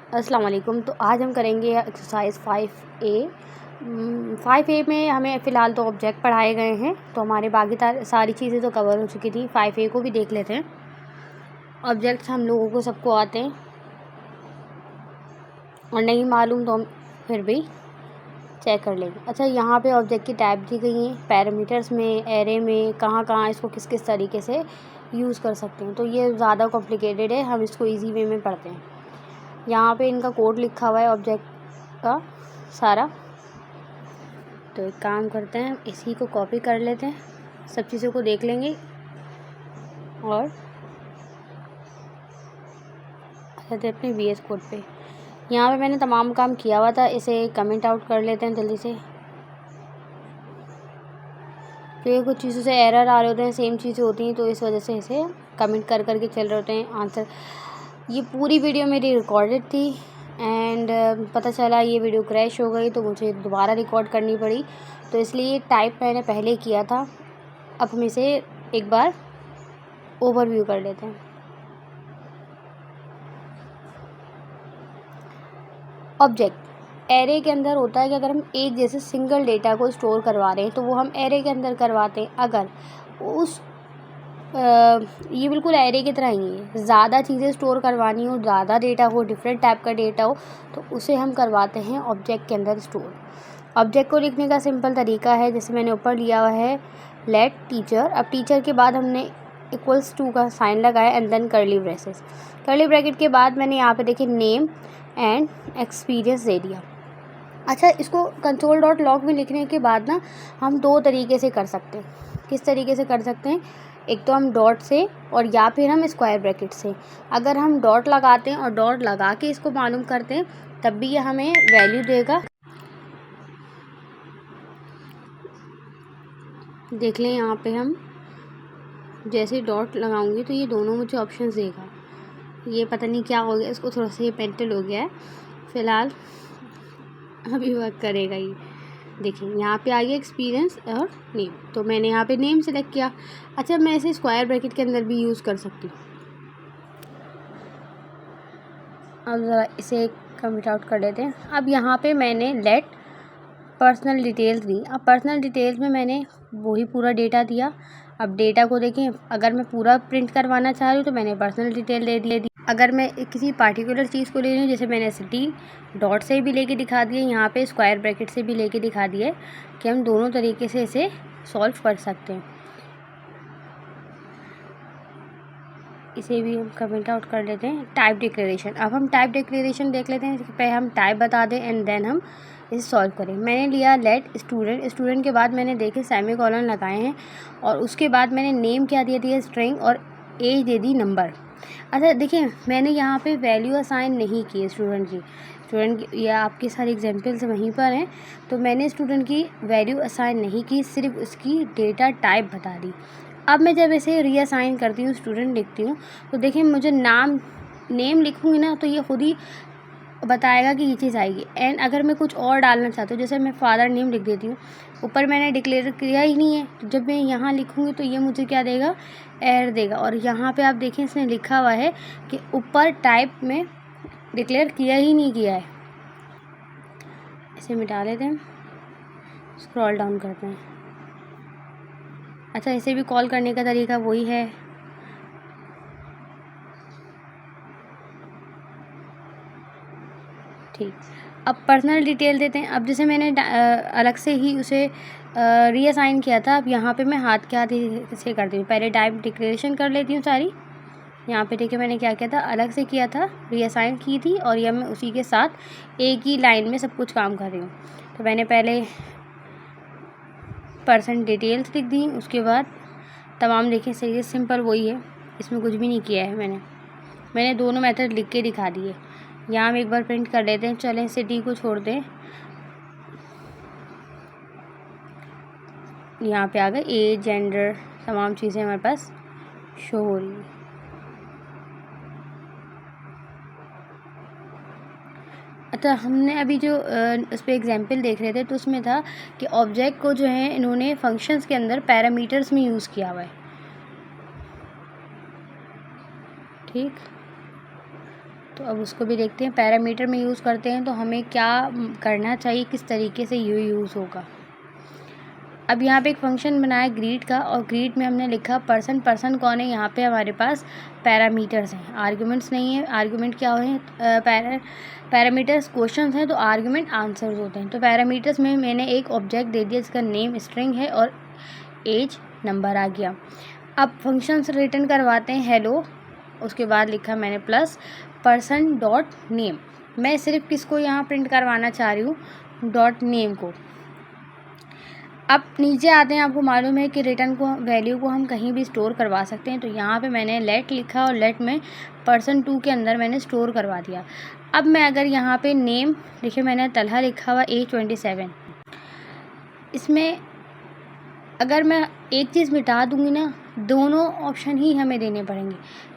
अस्सलाम वालेकुम। तो आज हम करेंगे एक्सरसाइज 5A। 5A में हमें फ़िलहाल तो ऑब्जेक्ट पढ़ाए गए हैं, तो हमारे बाकी सारी चीज़ें तो कवर हो चुकी थी। 5A को भी देख लेते हैं। ऑब्जेक्ट्स हम लोगों को सबको आते हैं, और नहीं मालूम तो हम फिर भी चेक कर लेंगे। अच्छा, यहाँ पे ऑब्जेक्ट की टाइप दी गई हैं, पैरामीटर्स में, एरे में, कहाँ कहाँ इसको किस किस तरीके से यूज़ कर सकते हैं। तो ये ज़्यादा कॉम्प्लिकेटेड है, हम इसको ईजी वे में पढ़ते हैं। यहाँ पे इनका कोड लिखा हुआ है ऑब्जेक्ट का सारा। तो एक काम करते हैं, इसी को कॉपी कर लेते हैं, सब चीज़ों को देख लेंगे और आते हैं अपने VS कोड पे। यहाँ पे मैंने तमाम काम किया हुआ था, इसे कमेंट आउट कर लेते हैं जल्दी से, क्योंकि कुछ चीज़ों से एरर आ रहे होते हैं, सेम चीज़ें होती हैं, तो इस वजह से इसे कमेंट कर करके चल रहे होते हैं आंसर। ये पूरी वीडियो मेरी रिकॉर्डेड थी एंड पता चला ये वीडियो क्रैश हो गई, तो मुझे दोबारा रिकॉर्ड करनी पड़ी। तो इसलिए टाइप मैंने पहले किया था। अब हम इसे एक बार ओवरव्यू कर लेते हैं। ऑब्जेक्ट एरे के अंदर होता है कि अगर हम एक जैसे सिंगल डेटा को स्टोर करवा रहे हैं तो वो हम एरे के अंदर करवाते हैं। अगर उस ये बिल्कुल एरे की तरह ही है, ज़्यादा चीज़ें स्टोर करवानी हो, ज़्यादा डेटा हो, डिफरेंट टाइप का डेटा हो, तो उसे हम करवाते हैं ऑब्जेक्ट के अंदर स्टोर। ऑब्जेक्ट को लिखने का सिंपल तरीका है, जैसे मैंने ऊपर लिया हुआ है लेट टीचर। अब टीचर के बाद हमने इक्वल्स टू का साइन लगाया and then curly braces. Curly bracket के बाद मैंने यहाँ पे देखिए नेम एंड एक्सपीरियंस दे दिया। अच्छा, इसको कंसोल डॉट लॉग में लिखने के बाद ना हम दो तरीके से कर सकते हैं। किस तरीके से कर सकते हैं? एक तो हम डॉट से, और या फिर हम स्क्वायर ब्रैकेट से। अगर हम डॉट लगाते हैं और डॉट लगा के इसको मालूम करते हैं, तब भी ये हमें वैल्यू देगा। देख लें, यहाँ पे हम जैसे डॉट लगाऊंगी तो ये दोनों मुझे ऑप्शंस देगा। ये पता नहीं क्या हो गया, इसको थोड़ा सा ये पेंटल हो गया है, फ़िलहाल अभी वर्क करेगा ये। देखिए यहाँ पे आ गया एक्सपीरियंस और नेम, तो मैंने यहाँ पे नेम सेलेक्ट किया। अच्छा, मैं इसे स्क्वायर ब्रैकेट के अंदर भी यूज़ कर सकती हूँ। अब ज़रा इसे कमेंट आउट कर लेते हैं। अब यहाँ पे मैंने लेट पर्सनल डिटेल्स दी। अब पर्सनल डिटेल्स में मैंने वही पूरा डेटा दिया। अब डेटा को देखें, अगर मैं पूरा प्रिंट करवाना चाह रही हूँ तो मैंने पर्सनल डिटेल दे दी। अगर मैं किसी पार्टिकुलर चीज़ को ले रही हूँ, जैसे मैंने सिटी डॉट से भी लेके दिखा दिए, यहाँ पे स्क्वायर ब्रैकेट से भी लेके दिखा दिए कि हम दोनों तरीके से इसे सॉल्व कर सकते हैं। इसे भी हम कमेंट आउट कर लेते हैं। टाइप डिक्लेरेशन, अब हम टाइप डिक्लेरेशन देख लेते हैं। पहले हम टाइप बता दें एंड देन हम इसे सॉल्व करें। मैंने लिया लेट स्टूडेंट। स्टूडेंट के बाद मैंने देखे सेमीकोलन लगाए हैं, और उसके बाद मैंने नेम क्या दे दिया स्ट्रिंग, और एज दे दी नंबर। अच्छा देखिए, मैंने यहाँ पे वैल्यू असाइन नहीं की स्टूडेंट की, या आपके सारे एग्जाम्पल्स वहीं पर हैं, तो मैंने स्टूडेंट की वैल्यू असाइन नहीं की, सिर्फ उसकी डेटा टाइप बता दी। अब मैं जब इसे रीअसाइन करती हूँ, स्टूडेंट लिखती हूँ, तो देखिए मुझे नेम लिखूँगी ना, तो ये खुद ही बताएगा कि ये चीज़ आएगी। एंड अगर मैं कुछ और डालना चाहती हूँ, जैसे मैं फादर नेम लिख देती हूँ, ऊपर मैंने डिक्लेयर किया ही नहीं है, तो जब मैं यहाँ लिखूँगी तो ये मुझे क्या देगा? एरर देगा। और यहाँ पे आप देखें, इसने लिखा हुआ है कि ऊपर टाइप में डिक्लेयर किया ही नहीं किया है। इसे मिटा लेते हैं, स्क्रॉल डाउन करते हैं। अच्छा, इसे भी कॉल करने का तरीका वही है। ठीक, अब पर्सनल डिटेल देते हैं। अब जैसे मैंने अलग से ही उसे रीअसाइन किया था, अब यहाँ पे मैं हाथ के हाथ से करती हूँ। पहले टाइप डिक्लेरेशन कर लेती हूँ सारी। यहाँ पे देखिए मैंने क्या किया था, अलग से किया था, रीअसाइन की थी, और यह मैं उसी के साथ एक ही लाइन में सब कुछ काम कर रही हूँ। तो मैंने पहले पर्सन डिटेल्स लिख दी, उसके बाद तमाम देखिए सही सिंपल वही है, इसमें कुछ भी नहीं किया है मैंने दोनों मेथड लिख के दिखा दिए। यहाँ हम एक बार प्रिंट कर लेते हैं। चलें, सिटी को छोड़ दें, यहाँ पे आ गए एज, जेंडर, तमाम चीज़ें हमारे पास शो हो रही हैं। अच्छा, हमने अभी जो उस पर एग्जाम्पल देख रहे थे, तो उसमें था कि ऑब्जेक्ट को जो है इन्होंने फंक्शंस के अंदर पैरामीटर्स में यूज़ किया हुआ है। ठीक, तो अब उसको भी देखते हैं। पैरामीटर में यूज़ करते हैं तो हमें क्या करना चाहिए, किस तरीके से ये यूज़ होगा। अब यहाँ पे एक फंक्शन बनाया ग्रीट का, और ग्रीट में हमने लिखा पर्सन। पर्सन कौन है, यहाँ पे हमारे पास पैरामीटर्स हैं, आर्गुमेंट्स नहीं है। आर्गुमेंट क्या है, पैरामीटर्स क्वेश्चंस हैं, तो आर्गुमेंट आंसर्स होते हैं। तो पैरामीटर्स में मैंने एक ऑब्जेक्ट दे दिया जिसका नेम स्ट्रिंग है और एज नंबर आ गया। अब फंक्शंस रिटर्न करवाते हैं हेलो, उसके बाद लिखा मैंने प्लस पर्सन डॉट नेम। मैं सिर्फ किसको यहाँ प्रिंट करवाना चाह रही हूँ, डॉट नेम को। अब नीचे आते हैं, आपको मालूम है कि रिटर्न को वैल्यू को हम कहीं भी स्टोर करवा सकते हैं। तो यहाँ पे मैंने लेट लिखा और लेट में person2 के अंदर मैंने स्टोर करवा दिया। अब मैं अगर यहाँ पे नेम देखिए, मैंने तलहा लिखा हुआ एज 27। इसमें अगर मैं एक चीज़ मिटा दूँगी ना, दोनों ऑप्शन ही हमें देने पड़ेंगे,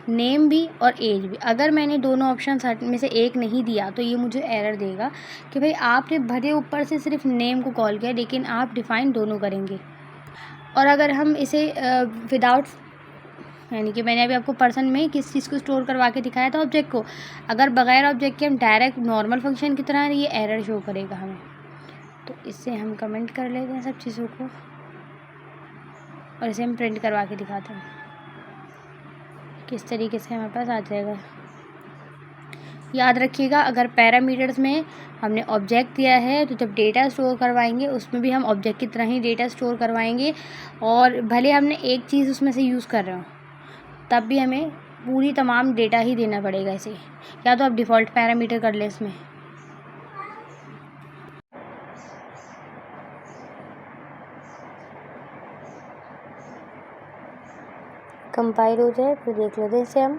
नेम भी और एज भी। अगर मैंने दोनों ऑप्शन में से एक नहीं दिया तो ये मुझे एरर देगा कि भाई आपने भरे ऊपर से सिर्फ नेम को कॉल किया, लेकिन आप डिफ़ाइन दोनों करेंगे। और अगर हम इसे विदाउट, यानी कि मैंने अभी आपको पर्सन में किस चीज़ को स्टोर करवा के दिखाया था, ऑब्जेक्ट को, अगर बगैर ऑब्जेक्ट के हम डायरेक्ट नॉर्मल फंक्शन की तरह, ये एरर शो करेगा हमें। तो इससे हम कमेंट कर लेते हैं सब चीज़ों को और इसे हम प्रिंट करवा के दिखाते हैं किस तरीके से हमारे पास आ जाएगा। याद रखिएगा, अगर पैरामीटर्स में हमने ऑब्जेक्ट दिया है तो जब डेटा स्टोर करवाएंगे उसमें भी हम ऑब्जेक्ट की तरह ही डेटा स्टोर करवाएंगे, और भले हमने एक चीज़ उसमें से यूज़ कर रहे हो तब भी हमें पूरी तमाम डेटा ही देना पड़ेगा इसे, या तो आप डिफ़ॉल्ट पैरामीटर कर लें इसमें। कंपाइल हो जाए फिर देख लेते हैं इसे हम,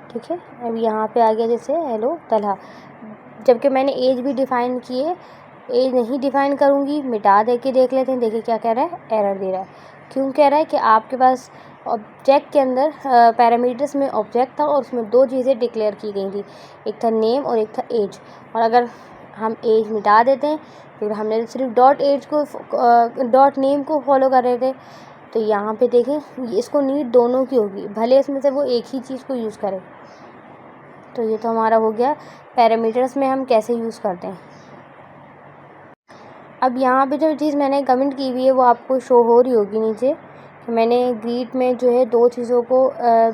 ठीक है। अब यहाँ पे आ गया जैसे हेलो तलहा, जबकि मैंने एज भी डिफ़ाइन की है। एज नहीं डिफ़ाइन करूँगी, मिटा दे के देख लेते हैं। देखिए क्या कह रहा है, एरर दे रहा है। क्यों कह रहा है कि आपके पास ऑब्जेक्ट के अंदर पैरामीटर्स में ऑब्जेक्ट था और उसमें दो चीज़ें डिक्लेयर की गई थी, एक था नेम और एक था एज। और अगर हम एज मिटा देते हैं, फिर हमने सिर्फ डॉट एज को डॉट नेम को फॉलो कर रहे थे, तो यहाँ पे देखें इसको नीड दोनों की होगी, भले इसमें से वो एक ही चीज़ को यूज़ करे। तो ये तो हमारा हो गया पैरामीटर्स में हम कैसे यूज़ करते हैं। अब यहाँ पे जो चीज़ मैंने कमेंट की हुई है वो आपको शो हो रही होगी नीचे, कि मैंने ग्रीट में जो है दो चीज़ों को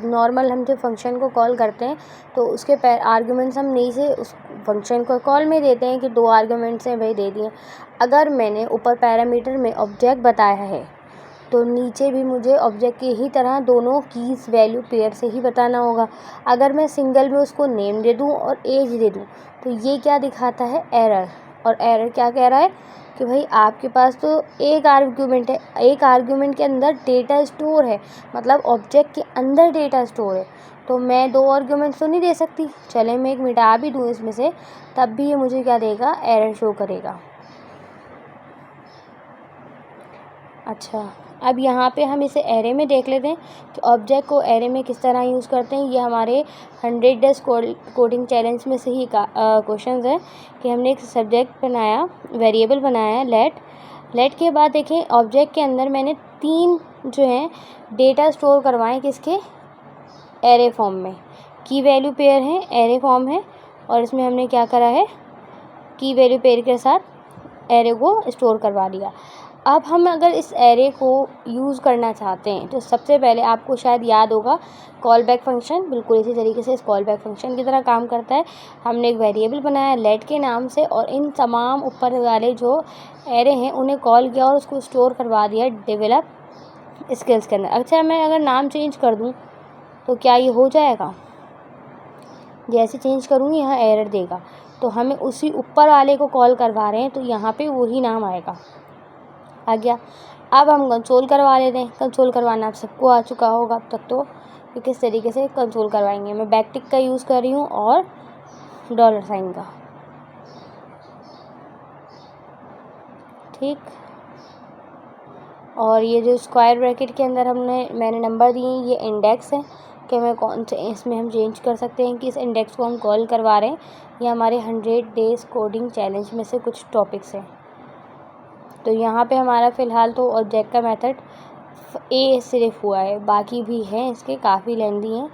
नॉर्मल हम जो फंक्शन को कॉल करते हैं तो उसके आर्गुमेंट्स हम नहीं से उस फंक्शन को कॉल में देते हैं कि दो आर्गुमेंट्स हैं भाई दे दिए। अगर मैंने ऊपर पैरामीटर में ऑब्जेक्ट बताया है तो नीचे भी मुझे ऑब्जेक्ट की ही तरह दोनों कीज़ वैल्यू पेयर से ही बताना होगा। अगर मैं सिंगल में उसको नेम दे दूँ और एज दे दूँ तो ये क्या दिखाता है, एरर। और एरर क्या कह रहा है कि भाई आपके पास तो एक आर्ग्यूमेंट है, एक आर्ग्यूमेंट के अंदर डेटा स्टोर है, मतलब ऑब्जेक्ट के अंदर डेटा स्टोर है, तो मैं दो आर्ग्यूमेंट्स तो नहीं दे सकती। चले मैं एक मिटा भी दूँ इसमें से, तब भी ये मुझे क्या देगा, एरर शो करेगा। अच्छा, अब यहाँ पे हम इसे एरे में देख लेते हैं कि ऑब्जेक्ट को एरे में किस तरह यूज़ करते हैं। ये हमारे 100 डेज कोडिंग चैलेंज में से ही क्वेश्चंस है कि हमने एक सब्जेक्ट बनाया, वेरिएबल बनाया लेट के बाद देखें ऑब्जेक्ट के अंदर मैंने 3 जो हैं डेटा स्टोर करवाएं, किसके, एरे फॉर्म में। की वैल्यू पेयर है, एरे फॉर्म है, और इसमें हमने क्या करा है, की वैल्यू पेयर के साथ एरे को स्टोर करवा दिया। अब हम अगर इस एरे को यूज़ करना चाहते हैं तो सबसे पहले आपको शायद याद होगा कॉल बैक फंक्शन बिल्कुल इसी तरीके से इस कॉल बैक फंक्शन की तरह काम करता है। हमने एक वेरिएबल बनाया लेट के नाम से और इन तमाम ऊपर वाले जो एरे हैं उन्हें कॉल किया और उसको स्टोर करवा दिया डेवलप स्किल्स के अंदर। अच्छा, मैं अगर नाम चेंज कर दूँ तो क्या ये हो जाएगा? जैसे चेंज करूँगी यहाँ एरर देगा, तो हमें उसी ऊपर वाले को कॉल करवा रहे हैं तो यहाँ पे वही नाम आएगा, आ गया। अब हम कंसोल करवा लेते हैं। कंसोल करवाना आप सबको आ चुका होगा अब तक, तो किस तरीके से कंसोल करवाएंगे। मैं बैकटिक का यूज़ कर रही हूँ और डॉलर साइन का, ठीक। और ये जो स्क्वायर ब्रैकेट के अंदर मैंने नंबर दिए, ये इंडेक्स है कि मैं कौन से इसमें हम चेंज कर सकते हैं कि इस इंडेक्स को हम कॉल करवा रहे हैं। ये हमारे 100 डेज़ कोडिंग चैलेंज में से कुछ टॉपिक्स हैं। तो यहाँ पे हमारा फ़िलहाल तो ऑब्जेक्ट का मेथड ए सिर्फ हुआ है, बाकी भी हैं इसके काफ़ी लेंदी हैं।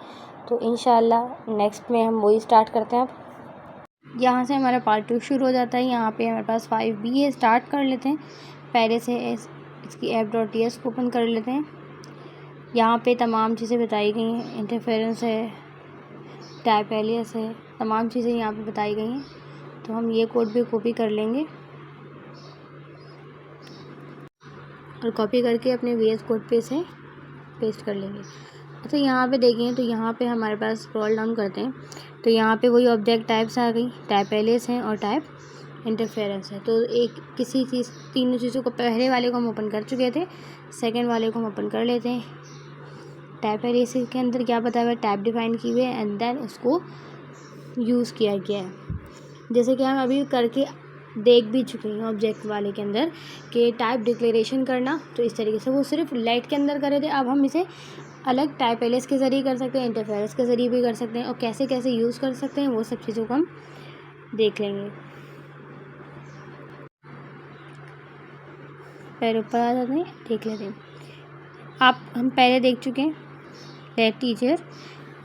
तो इंशाल्लाह नेक्स्ट में हम वही स्टार्ट करते हैं। अब यहाँ से हमारा पार्ट 2 शुरू हो जाता है। यहाँ पे हमारे पास 5B है, स्टार्ट कर लेते हैं। पहले से इसकी app.ts को ओपन कर लेते हैं। यहाँ पे तमाम चीज़ें बताई गई हैं, इंटरफेरेंस है, टाइप एलियास है, तमाम चीज़ें यहाँ पे बताई गई हैं। तो हम ये कोड भी कॉपी कर लेंगे और कॉपी करके अपने VS कोड पे से पेस्ट कर लेंगे। अच्छा, यहाँ पे देखें तो यहाँ पे हमारे पास स्क्रॉल डाउन करते हैं तो यहाँ पे वही ऑब्जेक्ट टाइप्स आ गई, टाइप एलियास है और टाइप इंटरफेरेंस है। तो एक किसी चीज़ तीनों चीज़ों को, पहले वाले को हम ओपन कर चुके थे, सेकंड वाले को हम ओपन कर लेते हैं। टाइप एलियास के अंदर क्या बताया हुआ है, टाइप डिफाइन की हुई है एंड देन उसको यूज़ किया गया है। जैसे कि हम अभी करके देख भी चुके हैं ऑब्जेक्ट वाले के अंदर कि टाइप डिक्लेरेशन करना, तो इस तरीके से वो सिर्फ लेट के अंदर करे थे। अब हम इसे अलग टाइप एलियास के ज़रिए कर सकते हैं, इंटरफेरेंस के ज़रिए भी कर सकते हैं, और कैसे कैसे यूज़ कर सकते हैं वो सब चीज़ों को हम देख लेंगे। पहले ऊपर आ जाते हैं, देख लेते हैं। हम पहले देख चुके हैं लेट टीचर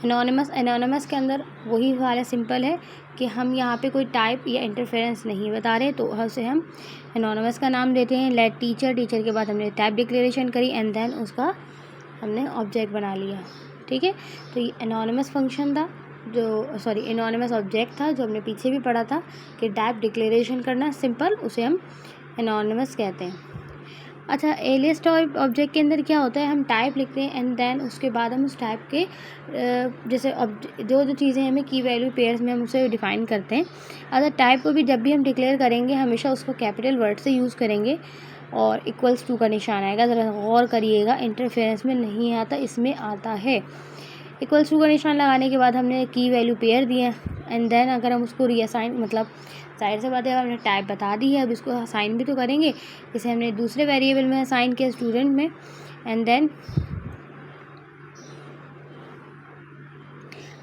एनोनिमस के अंदर वही वाला सिंपल है कि हम यहाँ पे कोई टाइप या इंटरफेरेंस नहीं बता रहे, तो उसे हम एनोनिमस का नाम देते हैं। लेट टीचर के बाद हमने टाइप डिक्लेरेशन करी एंड देन उसका हमने ऑब्जेक्ट बना लिया। ठीक है, तो ये एनोनिमस फंक्शन था एनोनिमस ऑब्जेक्ट था जो हमने पीछे भी पढ़ा था कि टाइप डिक्लेरेशन करना सिंपल, उसे हम एनोनिमस कहते हैं। अच्छा, एलियास टाइप ऑब्जेक्ट के अंदर क्या होता है, हम टाइप लिखते हैं एंड देन उसके बाद हम उस टाइप के जैसे जो चीज़ें हमें की वैल्यू पेयर्स में हम उसे डिफ़ाइन करते हैं। अगर टाइप को भी जब भी हम डिक्लेयर करेंगे हमेशा उसको कैपिटल वर्ड से यूज़ करेंगे और इक्वल्स टू का निशान आएगा। ज़रा गौर करिएगा, इंटरफेरेंस में नहीं आता, इसमें आता है। इक्वल्स टू का निशान लगाने के बाद हमने की वैल्यू पेयर दिया एंड देन अगर हम उसको रीअसाइन, मतलब जाहिर सी बात है हमने टाइप बता दी है, अब इसको असाइन भी तो करेंगे। इसे हमने दूसरे वेरिएबल में असाइन किया स्टूडेंट में एंड देन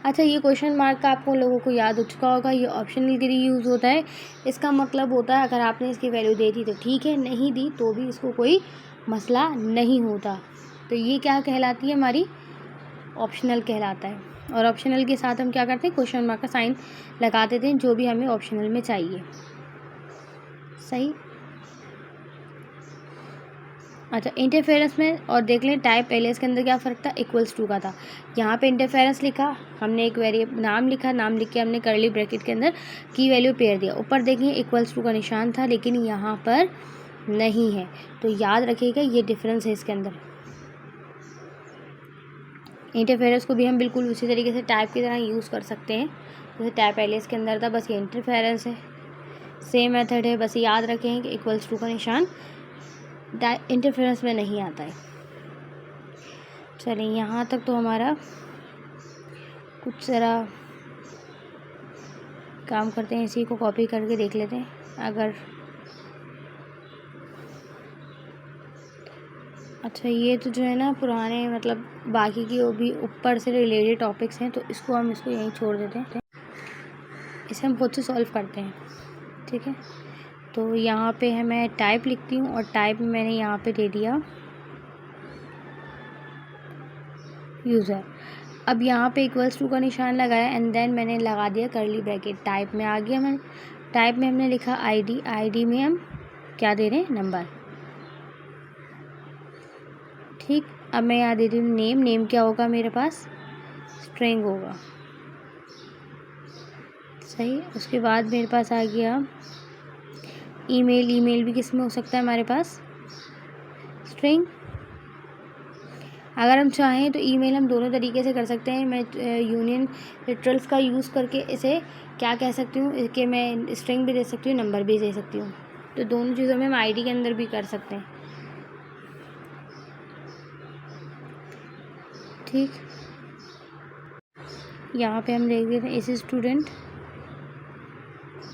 अच्छा, ये क्वेश्चन मार्क का आपको लोगों को याद हो चुका होगा, ये ऑप्शनल के लिए यूज़ होता है। इसका मतलब होता है अगर आपने इसकी वैल्यू दे दी तो ठीक है, नहीं दी तो भी इसको कोई मसला नहीं होता। तो ये क्या कहलाती है, हमारी ऑप्शनल कहलाता है। और ऑप्शनल के साथ हम क्या करते हैं, क्वेश्चन मार्क का साइन लगा देते हैं जो भी हमें ऑप्शनल में चाहिए। सही। अच्छा, इंटरफेरेंस में और देख लें टाइप एलियास के अंदर क्या फ़र्क था, इक्वल्स टू का था। यहाँ पे इंटरफेरेंस लिखा, हमने एक वेरिएबल नाम लिखा, नाम लिख के हमने करली ब्रैकेट के अंदर की वैल्यू पेयर दिया। ऊपर देखिए इक्वल्स टू का निशान था लेकिन यहाँ पर नहीं है, तो याद रखिएगा ये डिफरेंस है इसके अंदर। इंटरफेरेंस को भी हम बिल्कुल उसी तरीके से टाइप की तरह यूज़ कर सकते हैं जैसे टाइप एलियास के अंदर था, बस ये इंटरफेरेंस है, सेम मेथड है। बस याद रखें कि इक्वल्स टू का निशान इंटरफेरेंस में नहीं आता है। चलिए, यहाँ तक तो हमारा कुछ ज़रा काम करते हैं, इसी को कॉपी करके देख लेते हैं। अगर अच्छा, ये तो जो है ना पुराने, मतलब बाकी की वो भी ऊपर से रिलेटेड टॉपिक्स हैं, तो इसको यहीं छोड़ देते हैं, इसे हम खुद से सॉल्व करते हैं। ठीक है, तो यहाँ पे है मैं टाइप लिखती हूँ और टाइप में मैंने यहाँ पे दे दिया यूज़र। अब यहाँ पे इक्वल्स टू का निशान लगाया एंड देन मैंने लगा दिया करली ब्रैकेट। टाइप में आ गया, मैं टाइप में हमने लिखा आईडी में हम क्या दे रहे हैं, नंबर। ठीक, अब मैं यहाँ दे दी हूँ नेम क्या होगा मेरे पास, स्ट्रिंग होगा। सही, उसके बाद मेरे पास आ गया ईमेल भी किस में हो सकता है हमारे पास, स्ट्रिंग। अगर हम चाहें तो ईमेल हम दोनों तरीके से कर सकते हैं। मैं यूनियन लिटरल्स का यूज़ करके इसे क्या कह सकती हूँ कि मैं स्ट्रिंग भी दे सकती हूँ, नंबर भी दे सकती हूँ। तो दोनों चीज़ों में हम आईडी के अंदर भी कर सकते हैं। ठीक, यहाँ पे हम देख देते हैं इस स्टूडेंट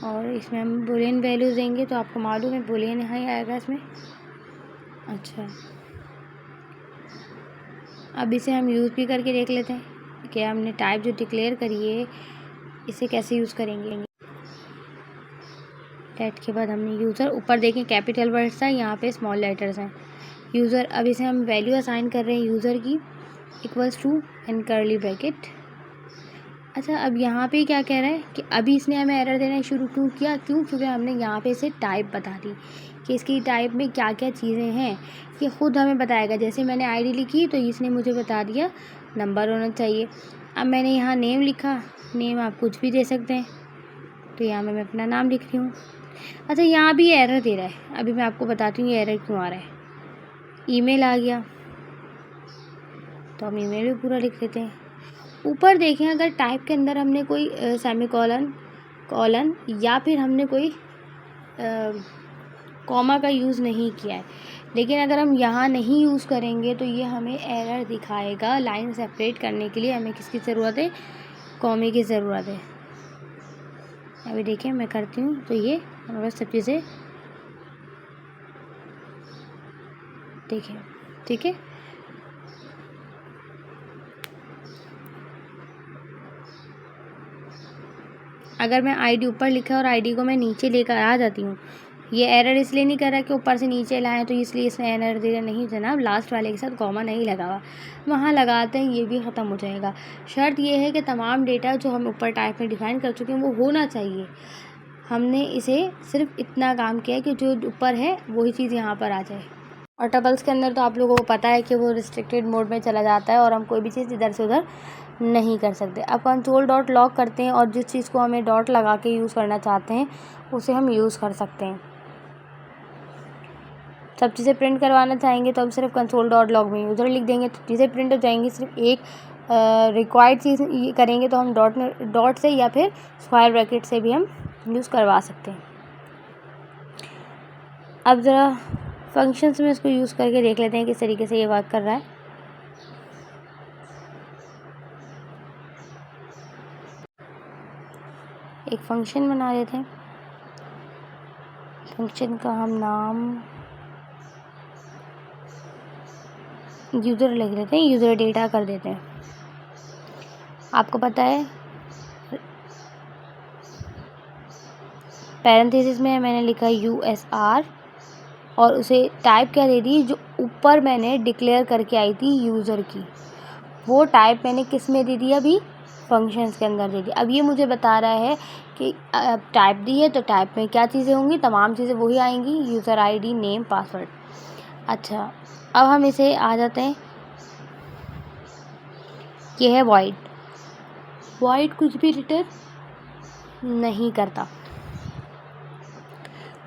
और इसमें हम बुलियन वैल्यूज़ देंगे, तो आपको मालूम है बुलियन यहाँ ही आएगा इसमें। अच्छा, अब इसे हम यूज़ भी करके देख लेते हैं कि हमने टाइप जो डिक्लेयर करी है इसे कैसे यूज़ करेंगे। लेट के बाद हमने यूज़र, ऊपर देखें कैपिटल वर्ड्स था, यहाँ पे स्मॉल लेटर्स हैं यूज़र। अब इसे हम वैल्यू असाइन कर रहे हैं यूज़र की, equals to and curly bracket अच्छा, अब यहाँ पे क्या कह रहा है कि अभी इसने हमें एरर देना शुरू क्योंकि हमने यहाँ पे इसे टाइप बता दी कि इसकी टाइप में क्या क्या चीज़ें हैं, ये ख़ुद हमें बताएगा। जैसे मैंने आईडी लिखी तो इसने मुझे बता दिया नंबर होना चाहिए। अब मैंने यहाँ नेम लिखा, नेम आप कुछ भी दे सकते हैं, तो यहाँ मैं अपना नाम लिख रही हूँ। अच्छा, यहाँ भी एरर दे रहा है, अभी मैं आपको बताती हूँ ये एरर क्यों आ रहा है। ईमेल आ गया तो हम ईमेल भी पूरा लिख लेते हैं। ऊपर देखें, अगर टाइप के अंदर हमने कोई कॉलन या फिर हमने कोई कॉमा का यूज़ नहीं किया है, लेकिन अगर हम यहाँ नहीं यूज़ करेंगे तो ये हमें एरर दिखाएगा। लाइन सेपरेट करने के लिए हमें किसकी ज़रूरत है, कॉमे की ज़रूरत है। अभी देखिए मैं करती हूँ तो ये हमारा सब चीज़ें देखिए, ठीक है। अगर मैं आईडी ऊपर लिखा और आईडी को मैं नीचे लेकर आ जाती हूँ, ये एरर इसलिए नहीं कर रहा कि ऊपर से नीचे लाएँ तो इसलिए इसने एरर दे रहा। नहीं जनाब, लास्ट वाले के साथ कॉमा नहीं लगा हुआ, वहाँ लगाते हैं, ये भी ख़त्म हो जाएगा। शर्त ये है कि तमाम डेटा जो हम ऊपर टाइप में डिफ़ाइन कर चुके हैं वो होना चाहिए। हमने इसे सिर्फ इतना काम किया है कि जो ऊपर है वही चीज़ यहाँ पर आ जाए। और टबल्स के अंदर तो आप लोगों को पता है कि वो रिस्ट्रिक्टेड मोड में चला जाता है और हम कोई भी चीज़ इधर से उधर नहीं कर सकते। अब कंट्रोल डॉट लॉक करते हैं और जिस चीज़ को हमें डॉट लगा के यूज़ करना चाहते हैं उसे हम यूज़ कर सकते हैं। सब चीज़ें प्रिंट करवाना चाहेंगे तो हम सिर्फ कंट्रोल डॉट लॉक में यूज़र लिख देंगे तो चीज़ें प्रिंट हो जाएंगी। सिर्फ एक रिक्वायर्ड चीज़ ये करेंगे तो हम डॉट से या फिर स्क्वायर ब्रैकेट से भी हम यूज़ करवा सकते हैं। अब ज़रा फंक्शंस में इसको यूज़ करके देख लेते हैं किस तरीके से ये वर्क कर रहा है। एक फंक्शन बना लेते हैं, फंक्शन का हम नाम यूज़र लिख लेते हैं, यूज़र डेटा कर देते हैं। आपको पता है पैरेंथेसिस में मैंने लिखा USR और उसे टाइप क्या दे दी, जो ऊपर मैंने डिक्लेयर करके आई थी यूज़र की, वो टाइप मैंने किस में दे दी, अभी फंक्शंस के अंदर दे दी। अब ये मुझे बता रहा है कि टाइप दी है तो टाइप में क्या चीज़ें होंगी, तमाम चीज़ें वही आएंगी, यूज़र ID, नेम, पासवर्ड। अच्छा, अब हम इसे आ जाते हैं, ये है वॉइड कुछ भी रिटर्न नहीं करता।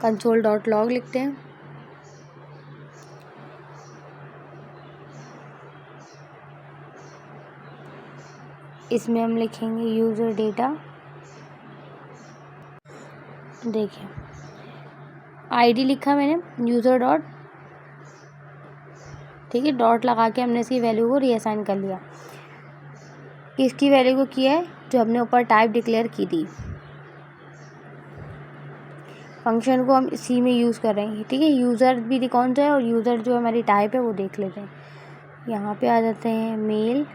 कंट्रोल डॉट लॉग लिखते हैं, इसमें हम लिखेंगे यूज़र डेटा। देखिए आईडी लिखा मैंने यूज़र डॉट, ठीक है, डॉट लगा के हमने इसकी वैल्यू को रीअसाइन कर लिया। किसकी वैल्यू को किया है, जो हमने ऊपर टाइप डिक्लेयर की थी। फंक्शन को हम इसी में यूज़ कर रहे हैं, ठीक है। यूज़र भी कौन सा है और यूज़र जो हमारी टाइप है वो देख लेते हैं। यहाँ पे आ जाते हैं मेल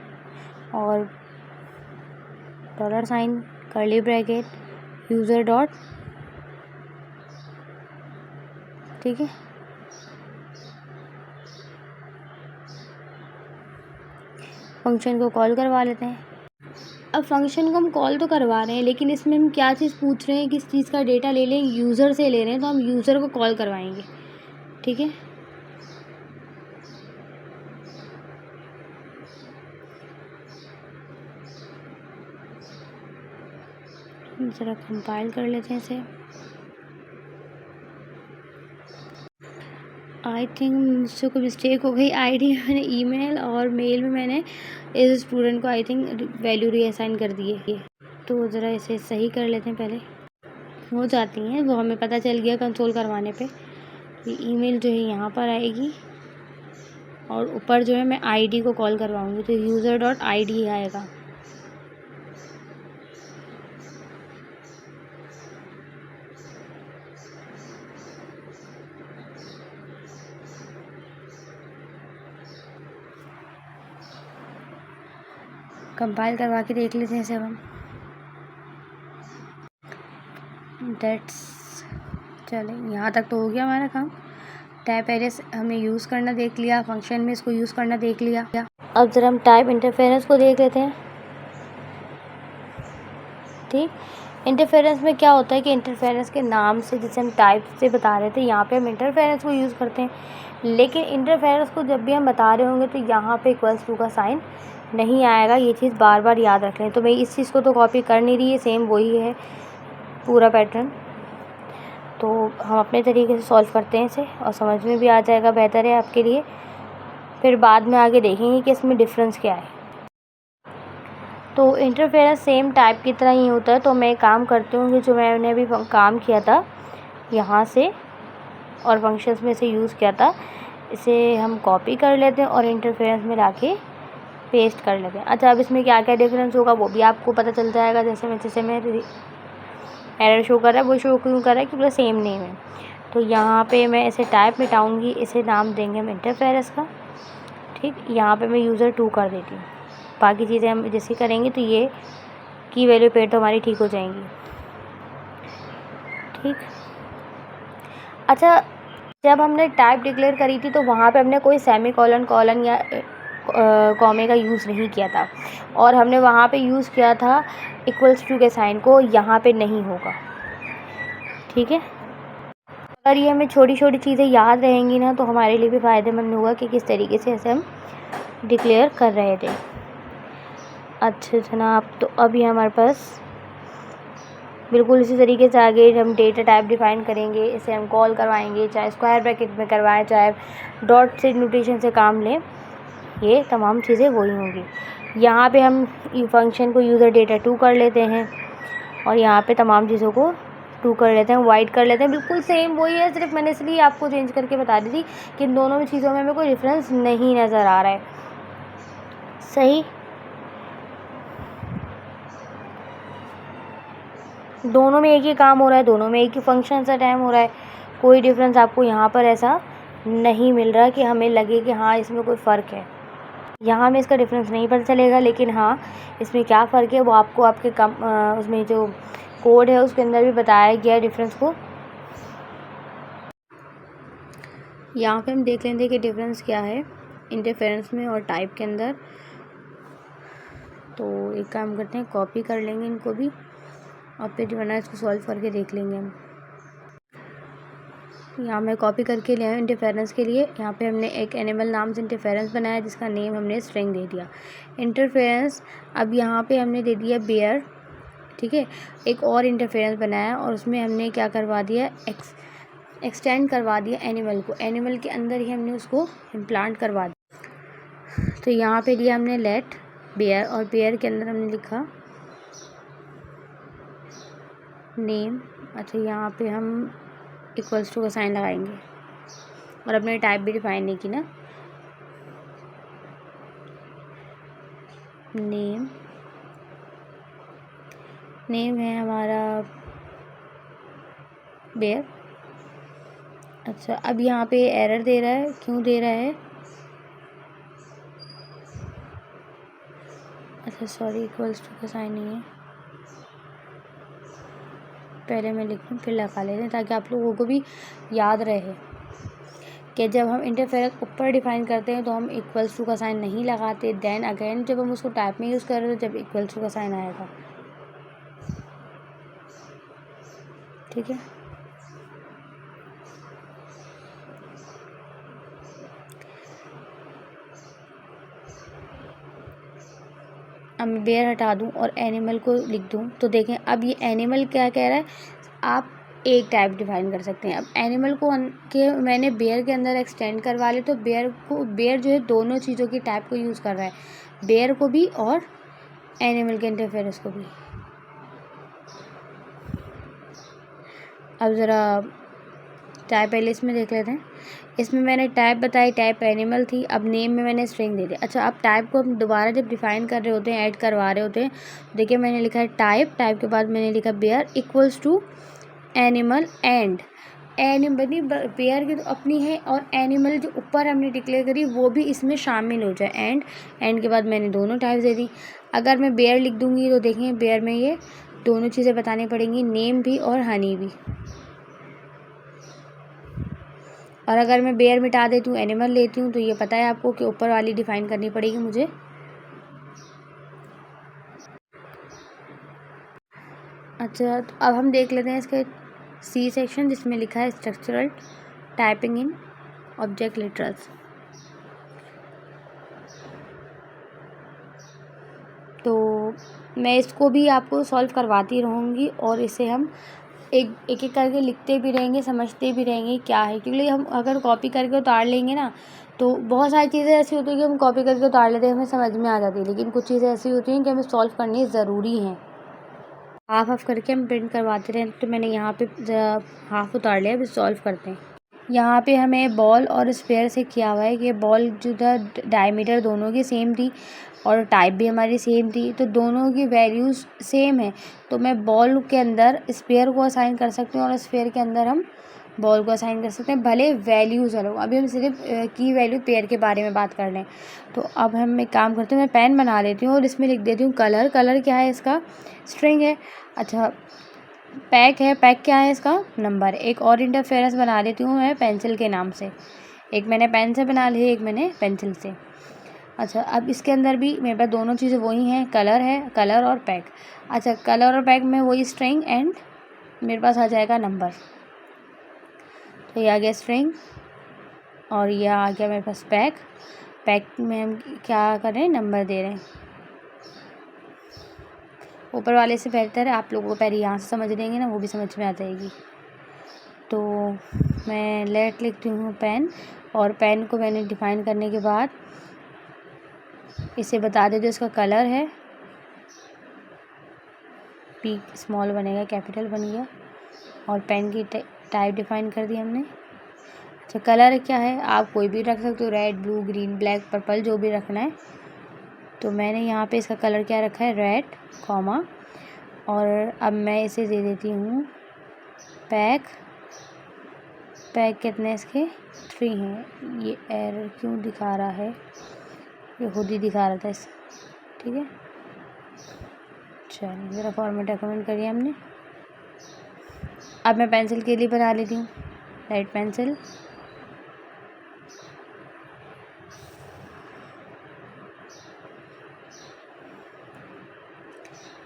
और $, कर्ली ब्रैकेट, यूज़र डॉट, ठीक है। फंक्शन को कॉल करवा लेते हैं। अब फंक्शन को हम कॉल तो करवा रहे हैं, लेकिन इसमें हम क्या चीज़ पूछ रहे हैं, किस चीज़ का डेटा ले लें, यूज़र से ले रहे हैं, तो हम यूज़र को कॉल करवाएंगे, ठीक है। ज़रा कंपाइल कर लेते हैं इसे। आई थिंक मुझसे कोई मिस्टेक हो गई, आईडी मैंने ईमेल और मेल में मैंने इस स्टूडेंट को आई थिंक वैल्यू रीअसाइन कर दी है, तो ज़रा इसे सही कर लेते हैं। पहले हो जाती हैं वो हमें पता चल गया कंसोल करवाने पे। ये ईमेल जो है यहाँ पर आएगी और ऊपर जो है मैं आईडी को कॉल करवाऊँगी तो यूज़र डॉट ID आएगा। कंपाइल करवा के देख लेते हैं इसे हम। चलें, यहाँ तक तो हो गया हमारा काम। टाइप एरेस हमें यूज़ करना देख लिया, फंक्शन में इसको यूज़ करना देख लिया। अब ज़रा हम टाइप इंटरफेरेंस को देख लेते हैं। ठीक। इंटरफेरेंस में क्या होता है कि इंटरफेरेंस के नाम से, जैसे हम टाइप से बता रहे थे, यहाँ पे हम इंटरफेरेंस को यूज़ करते हैं, लेकिन इंटरफेरेंस को जब भी हम बता रहे होंगे तो यहाँ पे इक्वल्स टू का साइन नहीं आएगा। ये चीज़ बार बार याद रख लें। तो मैं इस चीज़ को तो कॉपी कर नहीं रही है, सेम वही है पूरा पैटर्न। तो हम अपने तरीके से सॉल्व करते हैं इसे, और समझ में भी आ जाएगा, बेहतर है आपके लिए। फिर बाद में आगे देखेंगे कि इसमें डिफरेंस क्या है। तो इंटरफेरेंस सेम टाइप की तरह ही होता है। तो मैं एक काम करती हूँ कि जो मैंने अभी काम किया था यहाँ से और फंक्शंस में से यूज़ किया था, इसे हम कॉपी कर लेते हैं और इंटरफेरेंस में लाके पेस्ट कर लेते हैं। अच्छा, अब इसमें क्या क्या डिफरेंस होगा वो भी आपको पता चल जाएगा। जैसे मैं एरर शो कर रहा है, वो शो क्यों कर रहा है, क्योंकि सेम नेम है। तो यहाँ पे मैं इसे टाइप मिटाऊँगी, इसे नाम देंगे हम इंटरफेरेंस का, ठीक। यहाँ पे मैं यूज़र 2 कर देती हूँ। बाकी चीज़ें हम जैसे करेंगे तो ये की वैल्यू पेड तो हमारी ठीक हो जाएंगी, ठीक। अच्छा, जब हमने टाइप डिक्लेयर करी थी तो वहाँ पे हमने कोई सेमीकोलन या कॉमे का यूज़ नहीं किया था, और हमने वहाँ पे यूज़ किया था इक्वल्स टू के साइन को, यहाँ पे नहीं होगा, ठीक है। अगर ये हमें छोटी छोटी चीज़ें याद रहेंगी ना, तो हमारे लिए भी फ़ायदेमंद होगा कि किस तरीके से ऐसे हम डिक्लेयर कर रहे थे। अच्छा जनाब, तो अभी हमारे पास बिल्कुल इसी तरीके से आगे हम डेटा टाइप डिफ़ाइन करेंगे। इसे हम कॉल करवाएंगे, चाहे स्क्वायर ब्रैकेट में करवाएं, चाहे डॉट से नोटेशन से काम लें, ये तमाम चीज़ें वही होंगी। यहाँ पे हम फंक्शन को यूज़र डेटा 2 कर लेते हैं, और यहाँ पे तमाम चीज़ों को 2 कर लेते हैं, वाइड कर लेते हैं। बिल्कुल सेम वही है, सिर्फ मैंने इसलिए आपको चेंज करके बता दी थी कि इन दोनों में चीज़ों में हमें कोई डिफरेंस नहीं नज़र आ रहा है। सही, दोनों में एक ही काम हो रहा है, दोनों में एक ही फंक्शन सा टाइम हो रहा है। कोई डिफरेंस आपको यहाँ पर ऐसा नहीं मिल रहा कि हमें लगे कि हाँ इसमें कोई फ़र्क है। यहाँ हमें इसका डिफरेंस नहीं पता चलेगा, लेकिन हाँ इसमें क्या फ़र्क है वो आपको आपके उसमें जो कोड है उसके अंदर भी बताया गया है डिफरेंस को। यहाँ पे हम देख लेंगे कि डिफरेंस क्या है इंटरफेरेंस में और टाइप के अंदर। तो एक काम करते हैं, कॉपी कर लेंगे इनको भी, और फिर वरना इसको सॉल्व करके देख लेंगे हम। यहाँ मैं कॉपी करके ले आया इंटरफेरेंस के लिए। यहाँ पे हमने एक एनिमल नाम से इंटरफेरेंस बनाया, जिसका नेम हमने स्ट्रिंग दे दिया इंटरफेरेंस। अब यहाँ पे हमने दे दिया बेयर, ठीक है। एक और इंटरफेरेंस बनाया और उसमें हमने क्या करवा दिया, एक्सटेंड करवा दिया एनिमल को। एनिमल के अंदर ही हमने उसको इम्प्लांट करवा दिया। तो यहाँ पे लिया हमने लेट बेयर, और बेयर के अंदर हमने लिखा नेम। अच्छा, यहाँ पे हम इक्वल्स टू का साइन लगाएंगे, और अपने टाइप भी डिफाइन नहीं की ना। नेम है हमारा बेयर। अच्छा, अब यहाँ पे एरर दे रहा है, क्यों दे रहा है? अच्छा सॉरी, इक्वल्स टू का साइन नहीं है, पहले मैं लिख लूँ फिर लगा लेते हैं, ताकि आप लोगों को भी याद रहे कि जब हम इंटरफेरेंस ऊपर डिफाइन करते हैं तो हम इक्वल्स टू का साइन नहीं लगाते, देन अगेन जब हम उसको टाइप में यूज़ कर रहे हो जब इक्वल्स टू का साइन आएगा, ठीक है। अब मैं बेयर हटा दूँ और एनिमल को लिख दूँ, तो देखें अब ये एनिमल क्या कह रहा है, आप एक टाइप डिफाइन कर सकते हैं। अब एनिमल को के मैंने बेयर के अंदर एक्सटेंड करवा लिया, तो बेयर जो है दोनों चीज़ों की टाइप को यूज़ कर रहा है, बेयर को भी और एनिमल के इंटरफेरेंस को भी। अब ज़रा टाइप पहले इसमें देख लेते हैं। इसमें मैंने टाइप बताई, टाइप एनिमल थी। अब नेम में मैंने स्ट्रिंग दे दिया। अच्छा, अब टाइप को हम दोबारा जब डिफाइन कर रहे होते हैं, ऐड करवा रहे होते हैं, देखिए मैंने लिखा है टाइप के बाद मैंने लिखा bear equals to animal and animal. Bear की तो अपनी है, और एनिमल जो ऊपर हमने डिक्लेयर करी वो भी इसमें शामिल हो जाए। एंड के बाद मैंने दोनों टाइप्स दे दी। अगर मैं बेयर लिख दूँगी तो देखें बेयर में ये दोनों चीज़ें बतानी पड़ेंगी, नेम भी और हनी भी। और अगर मैं बेयर मिटा देती हूँ, एनिमल लेती हूँ, तो ये पता है आपको कि ऊपर वाली डिफाइन करनी पड़ेगी मुझे। अच्छा, तो अब हम देख लेते हैं इसके सी सेक्शन जिसमें लिखा है structural typing in object literals. तो मैं इसको भी आपको सॉल्व करवाती रहूँगी और इसे हम एक एक करके लिखते भी रहेंगे, समझते भी रहेंगे क्या है, क्योंकि हम अगर कॉपी करके उतार लेंगे ना तो बहुत सारी चीज़ें ऐसी होती हैं कि हम कॉपी करके उतार लेते हैं, हमें समझ में आ जाती है, लेकिन कुछ चीज़ें ऐसी होती हैं कि हमें सॉल्व करनी ज़रूरी हैं। हाफ करके हम प्रिंट करवाते रहें। तो मैंने यहाँ पे हाफ उतार लिया, अभी सॉल्व करते हैं। यहाँ पे हमें बॉल और स्फेयर से किया हुआ है कि बॉल जो था डायमीटर दोनों की सेम थी और टाइप भी हमारी सेम थी, तो दोनों की वैल्यूज़ सेम है। तो मैं बॉल के अंदर स्फेयर को असाइन कर सकती हूँ और स्फेयर के अंदर हम बॉल को असाइन कर सकते हैं, भले वैल्यूज़ अलग। अभी हम सिर्फ की वैल्यू पेयर के बारे में बात कर लें। तो अब हम एक काम करते हैं, मैं पेन बना लेती हूँ और इसमें लिख देती हूँ कलर। कलर क्या है इसका? स्ट्रिंग है। अच्छा, पैक है। पैक क्या है इसका? नंबर। एक और इंटरफेरेंस बना लेती हूँ मैं पेंसिल के नाम से। एक मैंने पेन से बना ली, एक मैंने पेंसिल से। अच्छा, अब इसके अंदर भी मेरे पास दोनों चीज़ें वही हैं, कलर है, कलर और पैक। अच्छा, कलर और पैक में वही स्ट्रिंग एंड मेरे पास आ जाएगा नंबर। तो ये आ गया स्ट्रिंग और ये आ गया मेरे पास पैक। पैक में हम क्या कर रहे हैं? नंबर दे रहे हैं। ऊपर वाले से बेहतर है आप लोगों को पहले यहाँ से समझ लेंगे ना, वो भी समझ में आ जाएगी। तो मैं लेट लिखती हूँ पेन, और पेन को मैंने डिफ़ाइन करने के बाद इसे बता देती हूँ इसका कलर है, पी स्मॉल बनेगा, कैपिटल बन गया, और पेन की टाइप डिफ़ाइन कर दी हमने। अच्छा, कलर क्या है? आप कोई भी रख सकते हो, red, blue, green, black, purple, जो भी रखना है। तो मैंने यहाँ पे इसका कलर क्या रखा है? Red, comma. और अब मैं इसे दे देती हूँ पैक। पैक कितने इसके? 3 हैं। ये एरर क्यों दिखा रहा है? ये खुद ही दिखा रहा था इस, ठीक है। चलिए, ज़रा फॉर्मेट रिकमेंड करिए हमने। अब मैं पेंसिल के लिए बना लेती हूँ, लाइट पेंसिल।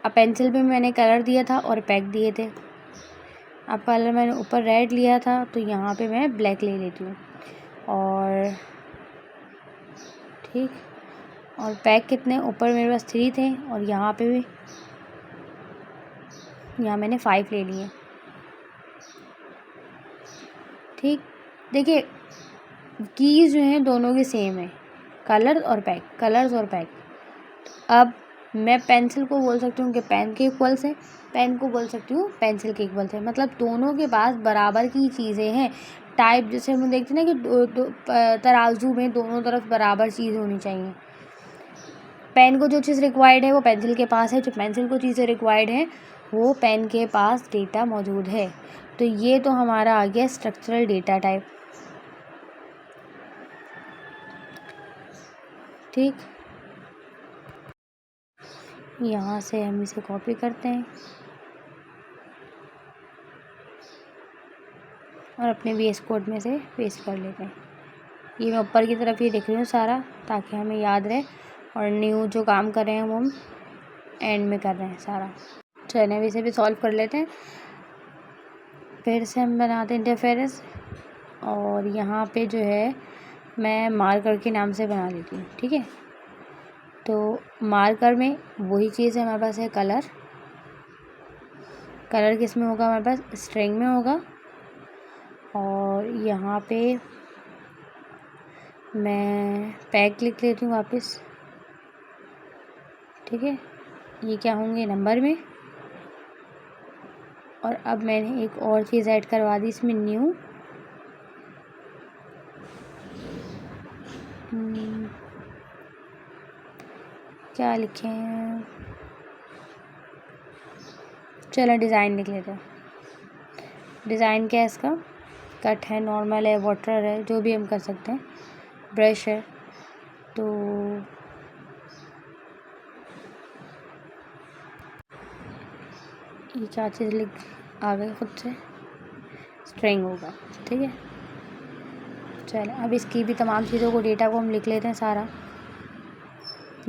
अब पेंसिल में मैंने कलर दिया था और पैक दिए थे। अब कलर मैंने ऊपर रेड लिया था, तो यहाँ पे मैं ब्लैक ले लेती हूँ। और ठीक, और पैक कितने? ऊपर मेरे पास 3 थे और यहाँ पे भी, यहाँ मैंने 5 ले लिए। ठीक, देखिए कीज़ जो हैं दोनों की सेम है, कलर और पैक, कलर्स और पैक। अब मैं पेंसिल को बोल सकती हूँ कि पेन के इक्वल्स है, पेन को बोल सकती हूँ पेंसिल के इक्वल्स है, मतलब दोनों के पास बराबर की चीज़ें हैं। टाइप जैसे हम देखते हैं ना कि तराजू में दोनों तरफ बराबर चीज़ होनी चाहिए। पेन को जो चीज़ रिक्वायर्ड है वो पेंसिल के पास है, जो पेंसिल को चीज़ें रिक्वायर्ड है वो पेन के पास डेटा मौजूद है। तो ये तो हमारा आ गया स्ट्रक्चरल डेटा टाइप। ठीक, यहाँ से हम इसे कॉपी करते हैं और अपने VS कोड में से पेस्ट कर लेते हैं। ये मैं ऊपर की तरफ ही लिख रही हूँ सारा, ताकि हमें याद रहे, और न्यू जो काम कर रहे हैं वो हम एंड में कर रहे हैं सारा। चलिए, अब इसे भी सॉल्व कर लेते हैं। फिर से हम बनाते हैं इंटरफेरेंस, और यहाँ पे जो है मैं मार्कर के नाम से बना लेती हूँ, ठीक है। तो मार्कर में वही चीज़ है हमारे पास है कलर। कलर किस में होगा? हमारे पास स्ट्रिंग में होगा। और यहाँ पे मैं पैक लिख लेती हूँ वापस, ठीक है। ये क्या होंगे? नंबर में। और अब मैंने एक और चीज़ ऐड करवा दी इसमें, न्यू। क्या लिखें? चलो डिज़ाइन लिख लेते हैं। डिज़ाइन क्या है इसका? कट है, नॉर्मल है, वाटर है, जो भी हम कर सकते हैं। ब्रश है। तो ये 4 चीज़ लिख आ गई खुद से, स्ट्रिंग होगा, ठीक है। चलो, अब इसकी भी तमाम चीज़ों को, डेटा को हम लिख लेते हैं सारा।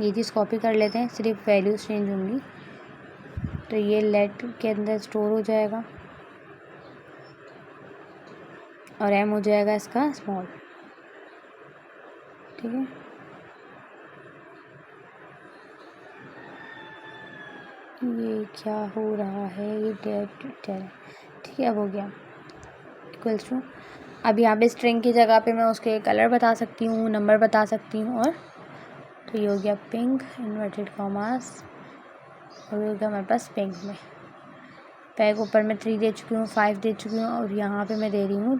ये चीज़ कॉपी कर लेते हैं, सिर्फ वैल्यूज़ चेंज होंगी। तो ये लेट के अंदर स्टोर हो जाएगा और एम हो जाएगा इसका स्मॉल। ठीक है, ये क्या हो रहा है, ये डेट टेल। ठीक है, अब हो गया इक्वल्स टू। अब यहाँ पे स्ट्रिंग की जगह पे मैं उसके कलर बता सकती हूँ, नंबर बता सकती हूँ। और तो ये हो गया पिंक इन्वर्टेड कॉमास, और ये हो गया हमारे पास पिंक में। पैक ऊपर मैं 3 दे चुकी हूँ, 5 दे चुकी हूँ, और यहाँ पे मैं दे रही हूँ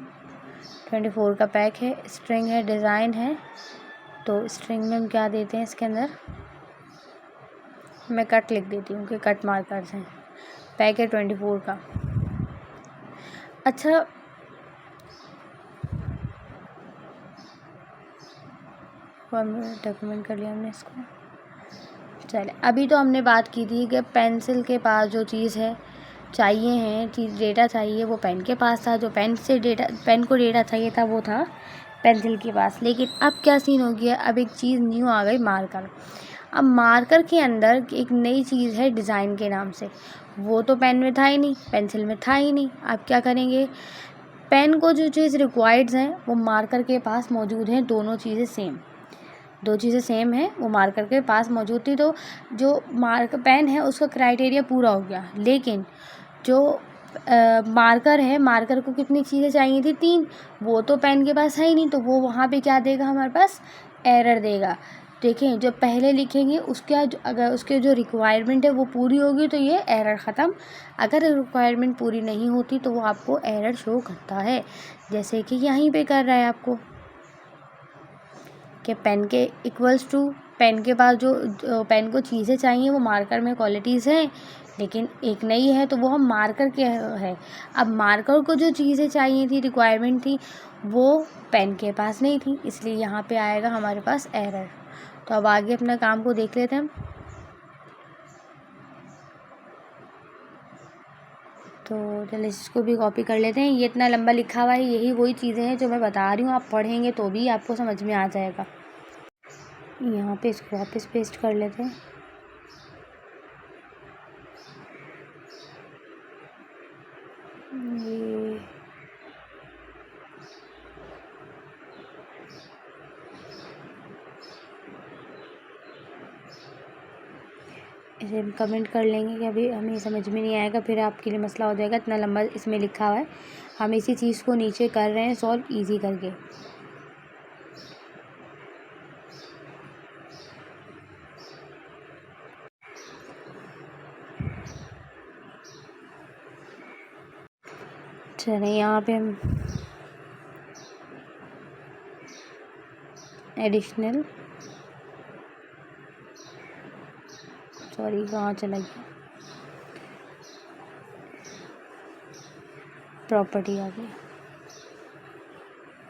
24 का पैक है। स्ट्रिंग है, डिज़ाइन है, तो स्ट्रिंग में हम क्या देते हैं इसके अंदर, मैं कट लिख देती हूँ कि कट मार्कर्स हैं। पैक है 24 का। अच्छा, डॉक्यूमेंट कर लिया हमने इसको। चले, अभी तो हमने बात की थी कि पेंसिल के पास जो चीज़ है चाहिए है, चीज़ डेटा चाहिए, वो पेन के पास था। जो पेन को डेटा चाहिए था वो था पेंसिल के पास। लेकिन अब क्या सीन हो गया, अब एक चीज़ न्यू आ गई, मार्कर। अब मार्कर के अंदर एक नई चीज़ है डिज़ाइन के नाम से। वो तो पेन में था ही नहीं, पेंसिल में था ही नहीं। अब क्या करेंगे, पेन को जो चीज़ रिक्वायर्ड हैं वो मार्कर के पास मौजूद हैं। दोनों चीज़ें सेम, दो चीज़ें सेम है, वो मार्कर के पास मौजूद थी। तो जो पेन है उसका क्राइटेरिया पूरा हो गया। लेकिन जो मार्कर है, मार्कर को कितनी चीज़ें चाहिए थी, 3। वो तो पेन के पास है ही नहीं, तो वो वहाँ पे क्या देगा, हमारे पास एरर देगा। देखें, जो पहले लिखेंगे उसका अगर उसके जो रिक्वायरमेंट है वो पूरी होगी तो ये एरर ख़त्म। अगर रिक्वायरमेंट पूरी नहीं होती तो वो आपको एरर शो करता है, जैसे कि यहीं पे कर रहा है आपको कि पेन के इक्वल्स टू, पेन के पास जो पेन को चीज़ें चाहिए वो मार्कर में क्वालिटीज़ हैं, लेकिन एक नई है तो वो हम मार्कर के है। अब मार्कर को जो चीज़ें चाहिए थी, रिक्वायरमेंट थी, वो पेन के पास नहीं थी, इसलिए यहाँ पे आएगा हमारे पास एरर। तो अब आगे अपना काम को देख लेते हैं हम। तो चलिए इसको भी कॉपी कर लेते हैं। ये इतना लंबा लिखा हुआ है, यही वही चीज़ें हैं जो मैं बता रही हूँ, आप पढ़ेंगे तो भी आपको समझ में आ जाएगा। यहाँ पे इसको वापस पेस्ट कर लेते हैं। ये इसे हम कमेंट कर लेंगे कि अभी हमें समझ में नहीं आएगा, फिर आपके लिए मसला हो जाएगा। इतना लंबा इसमें लिखा हुआ है, हम इसी चीज़ को नीचे कर रहे हैं सॉल्व इजी करके। चलिए यहाँ पे हम एडिशनल, सॉरी कहाँ चला गया, प्रॉपर्टी आ गई।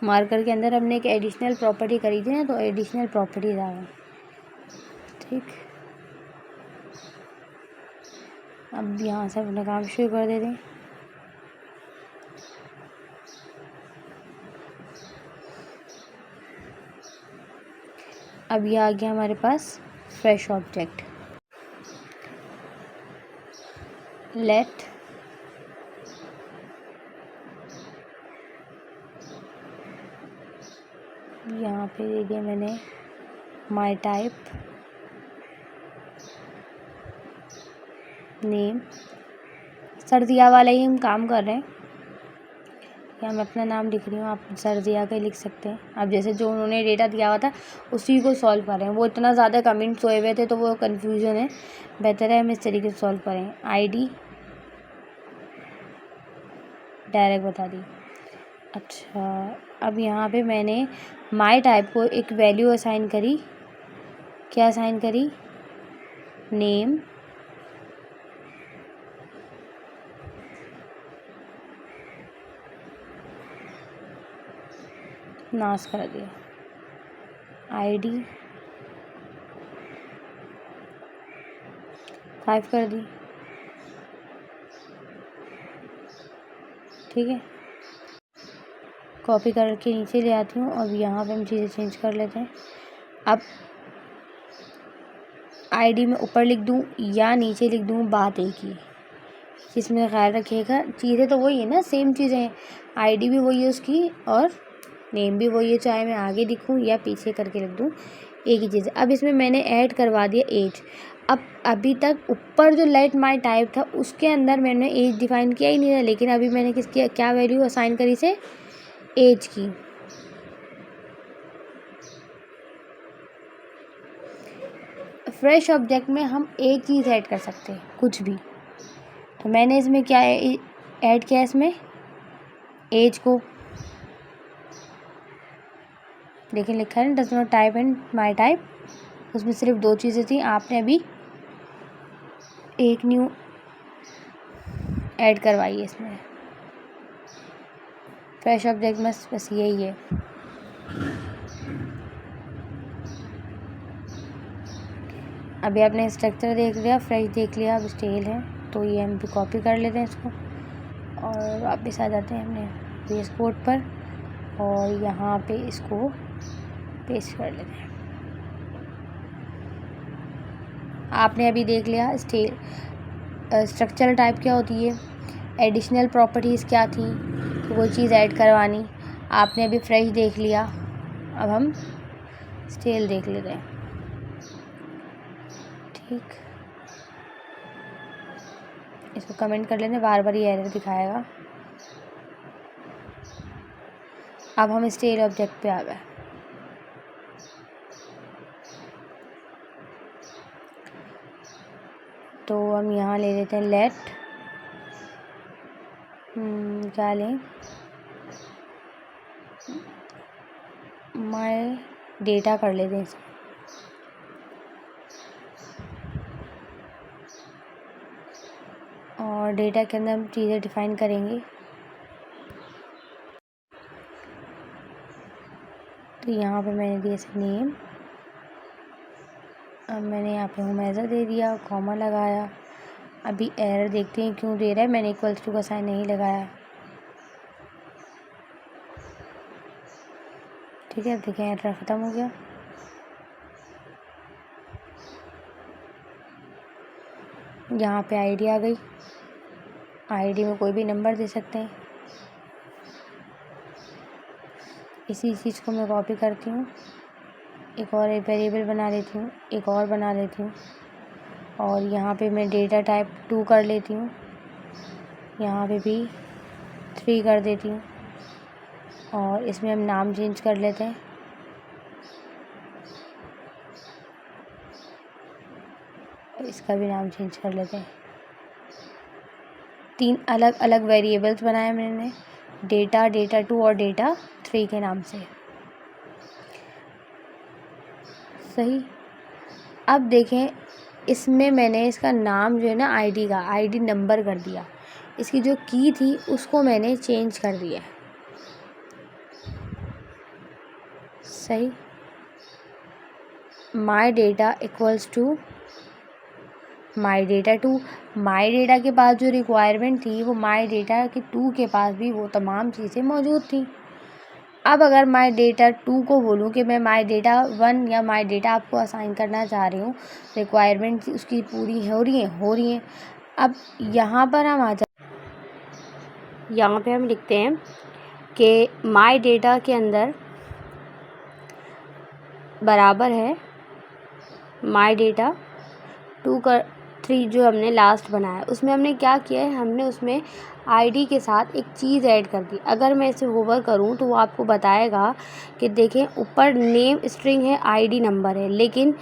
मार्कर के अंदर हमने एक एडिशनल प्रॉपर्टी करी थी ना, तो एडिशनल प्रॉपर्टीज आ गई। ठीक, अब यहाँ से अपना काम शुरू कर देते हैं। अब ये आ गया हमारे पास फ्रेश ऑब्जेक्ट। लेट यहाँ पे दे दिया मैंने माई टाइप, नेम। सर्दिया वाला ही हम काम कर रहे हैं, या मैं अपना नाम लिख रही हूँ, आप सर्दिया का ही लिख सकते हैं। अब जैसे जो उन्होंने डेटा दिया हुआ था उसी को सॉल्व कर रहे हैं। वो इतना ज़्यादा कमेंट्स हुए हुए थे तो वो कन्फ्यूजन है, बेहतर है हम इस तरीके से सॉल्व करें। आईडी डायरेक्ट बता दी। अच्छा, अब यहाँ पे मैंने माई टाइप को एक वैल्यू असाइन करी। क्या असाइन करी, नेम, नाश कर दिया। आईडी 5 कर दी। ठीक है, कॉपी करके नीचे ले आती हूँ। अब यहाँ पे हम चीज़ें चेंज कर लेते हैं। अब आईडी में ऊपर लिख दूँ या नीचे लिख दूँ, बात एक ही। चीज़ में ख्याल रखिएगा। चीज़ें तो वही है ना, सेम चीज़ें हैं, आईडी भी वही है उसकी और नेम भी वही है, चाहे मैं आगे लिखूँ या पीछे करके लिख दूँ, एक ही चीज़ है। अब इसमें मैंने ऐड करवा दिया एज। अब अभी तक ऊपर जो लेट माय टाइप था उसके अंदर मैंने एज डिफाइन किया ही नहीं था, लेकिन अभी मैंने किसकी क्या वैल्यू असाइन करी से, एज की। फ्रेश ऑब्जेक्ट में हम एक चीज़ ऐड कर सकते हैं, कुछ भी। तो मैंने इसमें क्या ऐड किया, इसमें एज को। लेकिन लिखा है does not type and my type, उसमें सिर्फ 2 चीज़ें थी, आपने अभी एक न्यू ऐड करवाई है इसमें। फ्रेश ऑब्जेक्ट में बस यही है। अभी आपने स्ट्रक्चर देख लिया, फ्रेश देख लिया, अब स्टेल है, तो ये हम भी कॉपी कर लेते हैं इसको और वापस आ जाते हैं अपने बेस कोड पर और यहाँ पे इसको पेस्ट कर लेते हैं। आपने अभी देख लिया स्ट्रक्चरल टाइप क्या होती है, एडिशनल प्रॉपर्टीज़ क्या थी, तो वो चीज़ ऐड करवानी। आपने अभी फ्रेश देख लिया, अब हम स्टेल देख लेते हैं। ठीक, इसको कमेंट कर लेते हैं, बार बार ये एरर दिखाएगा। अब हम स्टेल ऑब्जेक्ट पे आ गए। तो हम यहाँ ले लेते हैं लेट, क्या लें, माय डेटा कर लेते हैं इसे। और डेटा के अंदर हम चीज़ें डिफाइन करेंगे। तो यहाँ पे मैंने दिया इसका नेम, अब मैंने यहाँ पे होमेजा दे दिया, कॉमा लगाया। अभी एरर देखते हैं क्यों दे रहा है, मैंने इक्वल्स टू का साइन नहीं लगाया। ठीक है, देखें एरर ख़त्म हो गया। यहाँ पे आईडी आ गई, आईडी में कोई भी नंबर दे सकते हैं। इसी चीज़ को मैं कॉपी करती हूँ, एक और वेरिएबल बना लेती हूँ, एक और बना लेती हूँ और यहाँ पे मैं डेटा टाइप 2 कर लेती हूँ, यहाँ पे भी 3 कर देती हूँ और इसमें हम नाम चेंज कर लेते हैं। इसका भी नाम चेंज कर लेते हैं। 3 अलग अलग वेरिएबल्स बनाए मैंने, डेटा, डेटा 2 और डेटा 3 के नाम से। सही, अब देखें इसमें मैंने इसका नाम जो है ना आईडी का, आईडी नंबर कर दिया। इसकी जो की थी उसको मैंने चेंज कर दिया। सही, my data equals to my data 2। My data के पास जो रिक्वायरमेंट थी वो माई डेटा के 2 के पास भी वो तमाम चीज़ें मौजूद थी। अब अगर माई डेटा 2 को बोलूँ कि मैं माई डेटा 1 या माई डेटा आपको असाइन करना चाह रही हूँ, रिक्वायरमेंट उसकी पूरी हो रही हैं। अब यहाँ पर हम आ जाए, यहाँ पे हम लिखते हैं कि माई डेटा के अंदर बराबर है माई डेटा 2 का 3 जो हमने लास्ट बनाया, उसमें हमने क्या किया है, हमने उसमें आईडी के साथ एक चीज़ ऐड कर दी। अगर मैं इसे होवर करूं तो वो आपको बताएगा कि देखें ऊपर नेम स्ट्रिंग है, आईडी नंबर है, लेकिन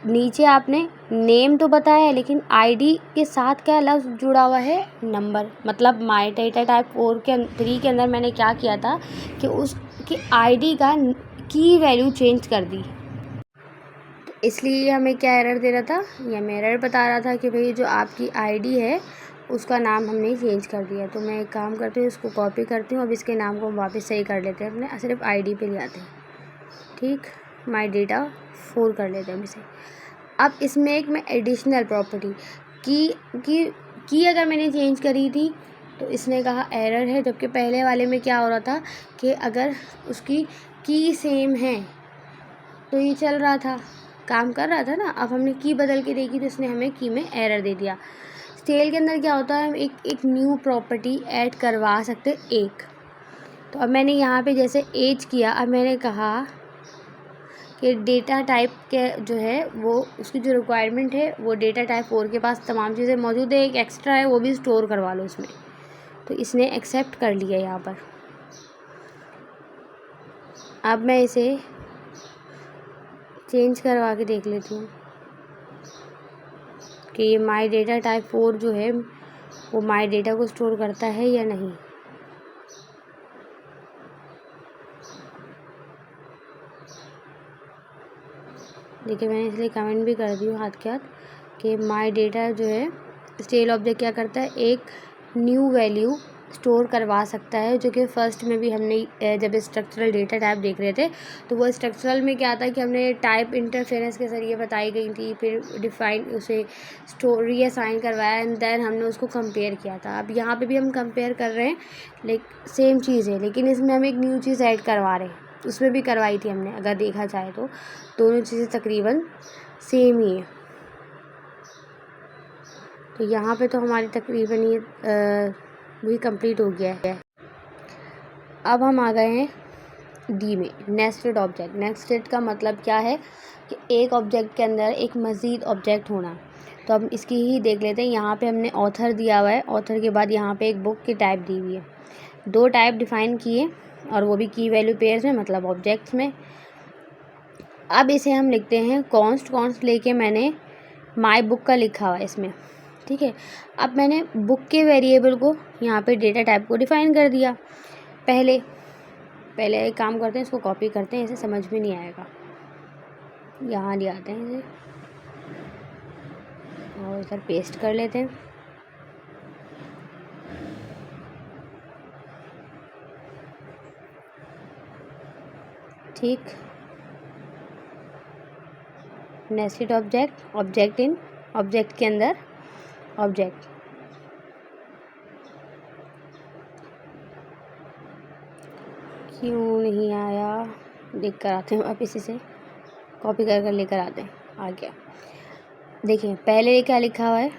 नीचे आपने नेम तो बताया है लेकिन आईडी के साथ क्या लफ्ज़ जुड़ा हुआ है, नंबर। मतलब माई डेटा टाइप 3 के अंदर मैंने क्या किया था कि उसकी आईडी का की वैल्यू चेंज कर दी। इसलिए हमें क्या एरर दे रहा था, या हमें एरर बता रहा था कि भाई जो आपकी आईडी है उसका नाम हमने चेंज कर दिया। तो मैं एक काम करती हूँ, इसको कॉपी करती हूँ, अब इसके नाम को हम वापस सही कर लेते हैं, अपने सिर्फ आईडी पे ले आते हैं। ठीक, माई डेटा 4 कर लेते हैं हम इसे। अब इसमें एक मैं एडिशनल प्रॉपर्टी की अगर मैंने चेंज करी थी तो इसने कहा एरर है, जबकि पहले वाले में क्या हो रहा था कि अगर उसकी की सेम है तो ये चल रहा था, काम कर रहा था ना। अब हमने की बदल के देखी तो इसने हमें की में एरर दे दिया। स्टाइल के अंदर क्या होता है, हम एक न्यू प्रॉपर्टी ऐड करवा सकते हैं एक। तो अब मैंने यहाँ पे जैसे एज किया, अब मैंने कहा कि डेटा टाइप के जो है वो उसकी जो रिक्वायरमेंट है वो डेटा टाइप 4 के पास तमाम चीज़ें मौजूद है, एक एक्स्ट्रा है वो भी स्टोर करवा लो उसमें। तो इसने एक्सेप्ट कर लिया यहाँ पर। अब मैं इसे चेंज करवा के देख लेती हूँ कि ये माई डेटा टाइप 4 जो है वो माई डेटा को स्टोर करता है या नहीं। देखिए मैंने इसलिए कमेंट भी कर दी हूँ हाथ के हाथ कि माई डेटा जो है स्टाइल ऑब्जेक्ट क्या करता है, एक न्यू वैल्यू स्टोर करवा सकता है, जो कि फर्स्ट में भी हमने जब स्ट्रक्चरल डेटा टाइप देख रहे थे तो वो स्ट्रक्चरल में क्या था कि हमने टाइप इंटरफेरेंस के ज़रिए बताई गई थी, फिर डिफाइन उसे स्टोर रीअसाइन करवाया एंड देन हमने उसको कंपेयर किया था। अब यहाँ पे भी हम कंपेयर कर रहे हैं, सेम चीज़ है, लेकिन इसमें हम एक न्यू चीज़ ऐड करवा रहे हैं। उसमें भी करवाई थी हमने, अगर देखा जाए तो दोनों चीज़ें तकरीबन सेम ही है। तो यहाँ पे तो हमारी तकरीबन ये वही कंप्लीट हो गया है। अब हम आ गए हैं डी में, नेस्टेड ऑब्जेक्ट। नेस्टेड का मतलब क्या है कि एक ऑब्जेक्ट के अंदर एक मज़ीद ऑब्जेक्ट होना। तो अब इसकी ही देख लेते हैं। यहाँ पे हमने ऑथर दिया हुआ है, ऑथर के बाद यहाँ पे एक बुक की टाइप दी हुई है, 2 टाइप डिफ़ाइन किए और वो भी की वैल्यू पेयर्स में, मतलब ऑब्जेक्ट्स में। अब इसे हम लिखते हैं कॉन्स्ट लेके मैंने माई बुक का लिखा हुआ है इसमें, ठीक है। अब मैंने बुक के वेरिएबल को यहाँ पे डेटा टाइप को डिफ़ाइन कर दिया। पहले एक काम करते हैं, इसको कॉपी करते हैं, इसे समझ में नहीं आएगा। यहाँ ले आते हैं इसे और इधर पेस्ट कर लेते हैं। ठीक, nested object, object in object के अंदर ऑब्जेक्ट। क्यों नहीं आया, देख कर आते हैं। अब इसी से कॉपी कर लेकर आते हैं। आ गया, देखिए पहले ये क्या लिखा हुआ है,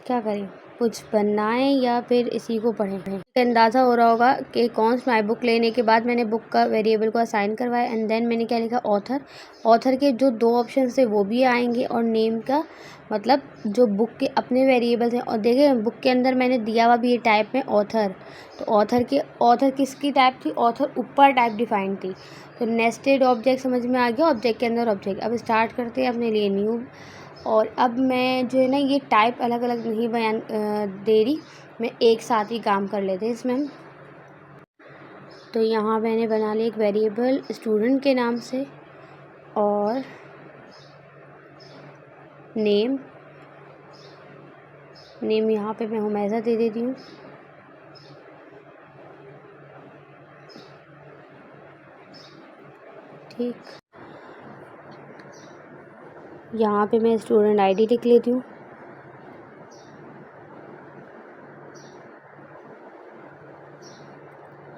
क्या करें, कुछ बनाएं या फिर इसी को पढ़ें। अंदाज़ा हो रहा होगा कि कॉन्स्ट माई बुक लेने के बाद मैंने बुक का वेरिएबल को असाइन करवाया एंड देन मैंने क्या लिखा, ऑथर। ऑथर के जो 2 ऑप्शन थे वो भी आएंगे और नेम का मतलब जो बुक के अपने वेरिएबल्स हैं। और देखिए बुक के अंदर मैंने दिया हुआ भी ये टाइप में ऑथर। तो ऑथर किसकी टाइप थी, ऑथर ऊपर टाइप डिफाइन थी। तो नेस्टेड ऑब्जेक्ट समझ में आ गया, ऑब्जेक्ट के अंदर ऑब्जेक्ट। अब स्टार्ट करते हैं अपने लिए न्यू। और अब मैं जो है ना ये टाइप अलग अलग नहीं बयान दे रही, मैं एक साथ ही काम कर लेते हैं इसमें हम। तो यहाँ मैंने बना लिया एक वेरिएबल स्टूडेंट के नाम से और नेम यहाँ पे मैं हुमैज़ा दे देती हूँ। ठीक, यहाँ पे मैं स्टूडेंट आईडी लिख लेती हूँ।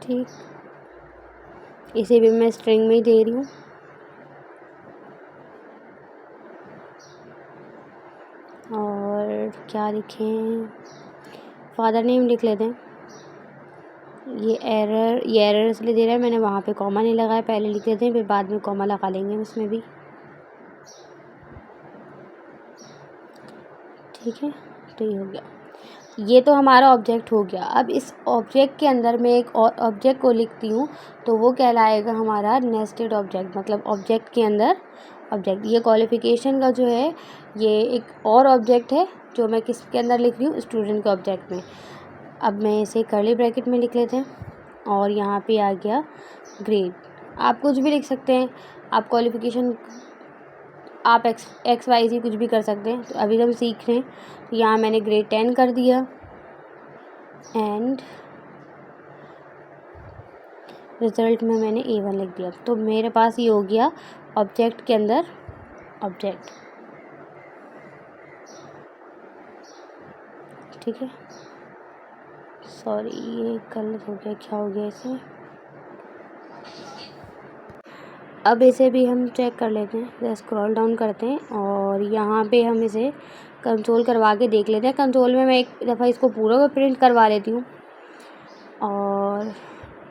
ठीक, इसे भी मैं स्ट्रिंग में ही दे रही हूँ। और क्या लिखें, फादर नेम लिख लेते हैं। ये एरर इसलिए दे रहा है, मैंने वहाँ पे कॉमा नहीं लगाया, पहले लिख लेते हैं फिर बाद में कॉमा लगा लेंगे उसमें भी। ठीक है, तो ये हो गया, ये तो हमारा ऑब्जेक्ट हो गया। अब इस ऑब्जेक्ट के अंदर मैं एक और ऑब्जेक्ट को लिखती हूँ तो वो कहलाएगा हमारा नेस्टेड ऑब्जेक्ट, मतलब ऑब्जेक्ट के अंदर ऑब्जेक्ट। ये क्वालिफिकेशन का जो है ये एक और ऑब्जेक्ट है जो मैं किसके अंदर लिख रही हूँ, स्टूडेंट के ऑब्जेक्ट में। अब मैं इसे कर्ली ब्रैकेट में लिख लेते हैं और यहाँ पे आ गया ग्रेड। आप कुछ भी लिख सकते हैं, आप क्वालिफिकेशन आप एक्स वाई जी कुछ भी कर सकते हैं। तो अभी हम सीख रहे हैं, तो यहाँ मैंने ग्रेड 10 कर दिया एंड रिज़ल्ट में मैंने A1 लिख दिया। तो मेरे पास ये हो गया ऑब्जेक्ट के अंदर ऑब्जेक्ट। ठीक है, सॉरी ये गलत हो गया, क्या हो गया इसे। अब इसे भी हम चेक कर लेते हैं, स्क्रॉल डाउन करते हैं और यहाँ पे हम इसे कंसोल करवा के देख लेते हैं। कंसोल में मैं एक दफ़ा इसको पूरा को प्रिंट करवा लेती हूँ और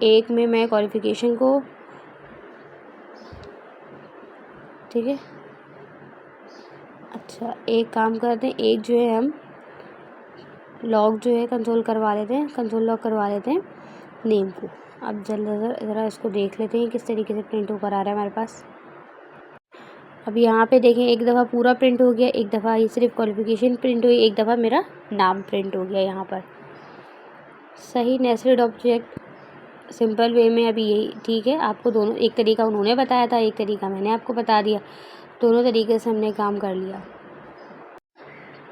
एक में मैं क्वालिफ़िकेशन को, ठीक है। अच्छा, एक काम करते हैं, एक जो है हम लॉग जो है कंसोल करवा लेते हैं, कंसोल लॉग करवा लेते हैं नेम को। अब ज़रा इसको देख लेते हैं किस तरीके से प्रिंट होकर आ रहा है हमारे पास। अब यहाँ पे देखें, एक दफ़ा पूरा प्रिंट हो गया, एक दफ़ा ये सिर्फ क्वालिफ़िकेशन प्रिंट हुई, एक दफ़ा मेरा नाम प्रिंट हो गया यहाँ पर। सही, नेस्टेड ऑब्जेक्ट सिंपल वे में अभी यही ठीक है। आपको दोनों, एक तरीका उन्होंने बताया था, एक तरीका मैंने आपको बता दिया, दोनों तरीके से हमने काम कर लिया।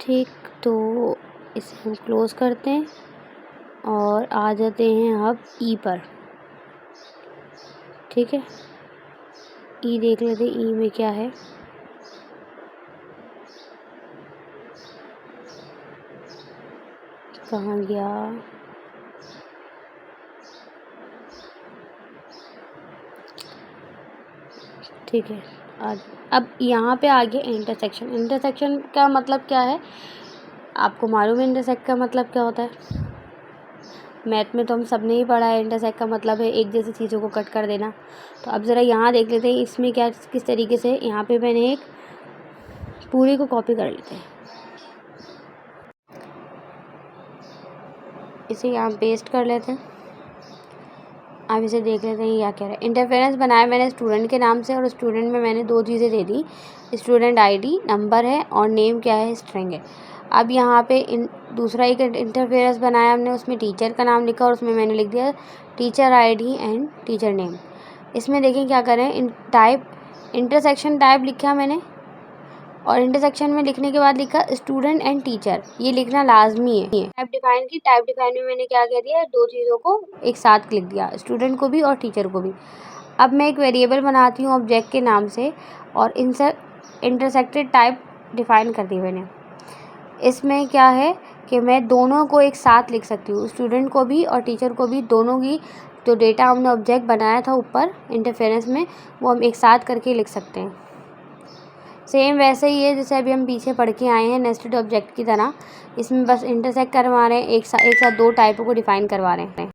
ठीक, तो इसे हम क्लोज़ करते हैं और आ जाते हैं अब ई पर, ठीक है। ई देख लेते हैं, ई में क्या है। कहाँ गया? ठीक है, अब यहाँ पे आ गया इंटरसेक्शन। इंटरसेक्शन का मतलब क्या है, आपको मालूम है इंटरसेक्ट का मतलब क्या होता है? मैथ में तो हम सब ने ही पढ़ा है, इंटरसेक्ट का मतलब है एक जैसी चीज़ों को कट कर देना। तो अब ज़रा यहाँ देख लेते हैं इसमें क्या, किस तरीके से। यहाँ पे मैंने एक पूरी को कॉपी कर लेते हैं, इसे यहाँ पेस्ट कर लेते हैं। अब इसे देख लेते हैं क्या कह रहा है। इंटरफेरेंस बनाया मैंने स्टूडेंट के नाम से और स्टूडेंट में मैंने दो चीज़ें दे दी, स्टूडेंट आईडी नंबर है और नेम क्या है, स्ट्रिंग है। अब यहाँ पे दूसरा एक इंटरफेरेंस बनाया हमने, उसमें टीचर का नाम लिखा और उसमें मैंने लिख दिया teacher ID and teacher name. इसमें देखें क्या करें, टाइप इंटरसेक्शन टाइप लिखा मैंने और इंटरसेक्शन में लिखने के बाद लिखा स्टूडेंट एंड टीचर, ये लिखना लाजमी है। टाइप डिफाइन की, टाइप डिफाइन में मैंने क्या कह दिया, दो चीज़ों को एक साथ लिख दिया, स्टूडेंट को भी और टीचर को भी। अब मैं एक वेरिएबल बनाती हूँ ऑब्जेक्ट के नाम से और इंटरसेक्टेड टाइप डिफाइन कर दी मैंने। इसमें क्या है कि मैं दोनों को एक साथ लिख सकती हूँ, स्टूडेंट को भी और टीचर को भी, दोनों की जो डेटा हमने ऑब्जेक्ट बनाया था ऊपर इंटरफेरेंस में, वो हम एक साथ करके लिख सकते हैं। सेम वैसे ही है जैसे अभी हम पीछे पढ़ के आए हैं नेस्टेड ऑब्जेक्ट की तरह। इसमें बस इंटरसेक्ट करवा रहे हैं, एक साथ दो टाइपों को डिफाइन करवा रहे हैं।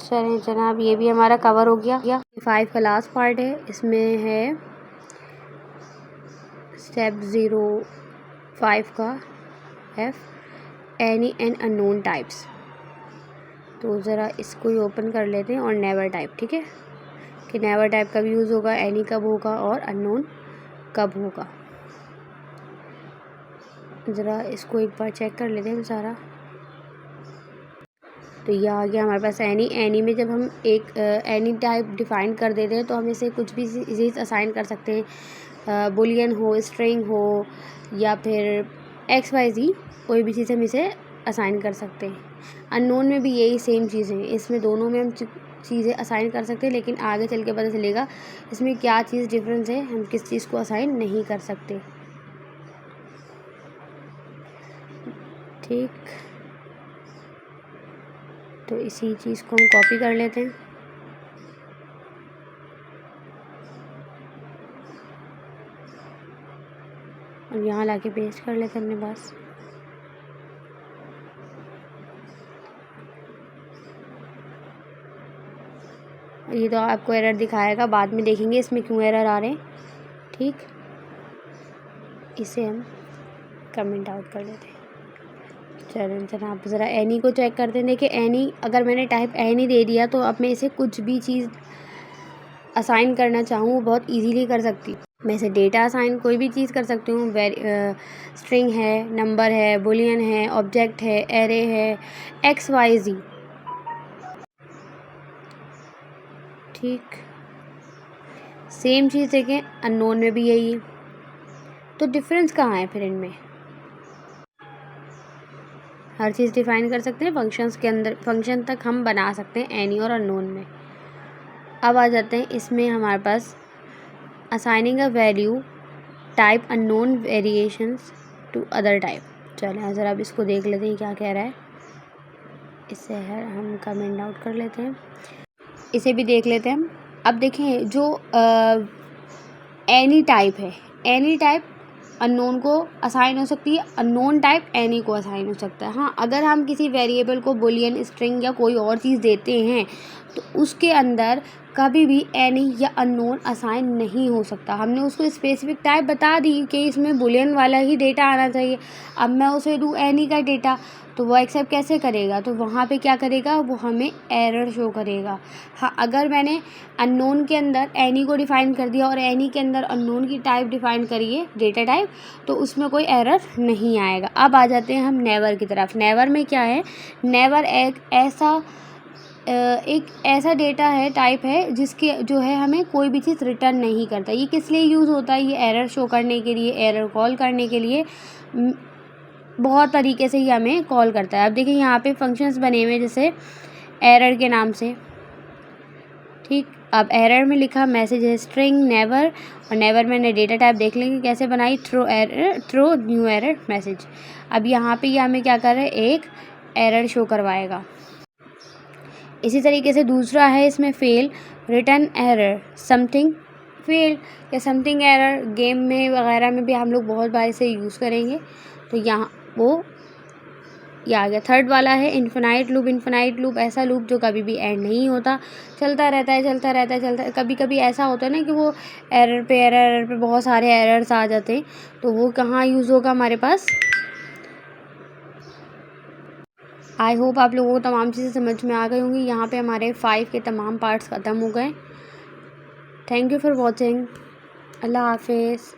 चलें जनाब, ये भी हमारा कवर हो गया। 5 का लास्ट पार्ट है, इसमें है स्टेप 05 का F any and unknown types. तो ज़रा इसको ही ओपन कर लेते हैं और नेवर टाइप, ठीक है, कि नेवर टाइप कब यूज़ होगा, एनी कब होगा और अननोन कब होगा। ज़रा इसको एक बार चेक कर लेते हैं सारा। तो ये आ गया हमारे पास एनी। एनी में जब हम एक एनी टाइप डिफ़ाइन कर देते हैं तो हम इसे कुछ भी चीज़ असाइन कर सकते हैं, बुलियन हो, स्ट्रिंग हो या फिर XYZ, कोई भी चीज़ हम इसे असाइन कर सकते हैं। अननोन में भी यही सेम चीज़ है, इसमें दोनों में हम चीज़ें असाइन कर सकते हैं, लेकिन आगे चल के पता चलेगा इसमें क्या चीज़ डिफरेंस है, हम किस चीज़ को असाइन नहीं कर सकते। ठीक, तो इसी चीज़ को हम कॉपी कर लेते हैं और यहाँ लाके पेस्ट कर लेते हैं अपने पास। ये तो आपको एरर दिखाएगा, बाद में देखेंगे इसमें क्यों एरर आ रहे हैं। ठीक, इसे हम कमेंट आउट कर देते हैं। चलें जनाब, ज़रा एनी को चेक करते हैं। देखिए एनी, अगर मैंने टाइप एनी दे दिया तो अब मैं इसे कुछ भी चीज़ असाइन करना चाहूँ बहुत इजीली कर सकती हूँ। मैं इसे डेटा असाइन कोई भी चीज़ कर सकती हूँ, स्ट्रिंग है, नंबर है, बुलियन है, ऑब्जेक्ट है, एरे है, XYZ। ठीक, सेम चीज़ देखें अननोन में भी यही है। तो डिफरेंस कहाँ है फिर इनमें? हर चीज़ डिफाइन कर सकते हैं फंक्शंस के अंदर, फंक्शन तक हम बना सकते हैं एनी और अननोन में। अब आ जाते हैं इसमें हमारे पास assigning a value type unknown variations to other type. चलें ज़रा अब इसको देख लेते हैं क्या कह रहा है। इसे हम कमेंट आउट कर लेते हैं, इसे भी देख लेते हैं हम। अब देखें जो एनी टाइप है, एनी टाइप अननोन को असाइन हो सकती है, अननोन टाइप एनी को असाइन हो सकता है। हाँ, अगर हम किसी वेरिएबल को बुलियन, स्ट्रिंग या कोई और चीज़ देते हैं तो उसके अंदर कभी भी एनी या अननोन असाइन नहीं हो सकता। हमने उसको स्पेसिफिक टाइप बता दी कि इसमें बुलियन वाला ही डेटा आना चाहिए। अब मैं उसे दूँ एनी का डेटा तो वो एक्सेप्ट कैसे करेगा? तो वहाँ पे क्या करेगा? वो हमें एरर शो करेगा। हाँ, अगर मैंने अननोन के अंदर एनी को डिफ़ाइन कर दिया और एनी के अंदर अननोन की टाइप डिफ़ाइन करिए, डेटा टाइप, तो उसमें कोई एरर नहीं आएगा। अब आ जाते हैं हम नेवर की तरफ। नेवर में क्या है? नेवर एक ऐसा डेटा है, टाइप है, जिसके जो है हमें कोई भी चीज़ रिटर्न नहीं करता। ये किस लिए यूज़ होता है? ये एरर शो करने के लिए, एरर कॉल करने के लिए बहुत तरीके से ये हमें कॉल करता है। अब देखिए यहाँ पे फंक्शंस बने हुए जैसे एरर के नाम से, ठीक। अब एरर में लिखा मैसेज है स्ट्रिंग नेवर, और नेवर मैंने डेटा टाइप देख लेंगे कैसे बनाई, थ्रो न्यू एरर मैसेज। अब यहाँ पे ये हमें क्या कर रहा है? एक एरर शो करवाएगा। इसी तरीके से दूसरा है इसमें fail, return error something fail या समथिंग एरर। गेम में वगैरह में भी हम लोग बहुत बार इसे यूज़ करेंगे। तो यहाँ वो ये आ गया। थर्ड वाला है इन्फिनाइट लूप। इन्फिनाइट लूप ऐसा लूप जो कभी भी एंड नहीं होता, चलता रहता है। कभी कभी ऐसा होता है ना कि वो एरर पे बहुत सारे एरर्स आ जाते हैं, तो वो कहाँ यूज़ होगा हमारे पास? आई होप आप लोगों को तमाम चीज़ें समझ में आ गई होंगी। यहाँ पे हमारे 5 के तमाम पार्ट्स ख़त्म हो गए। Thank you for watching. अल्लाह हाफिज़।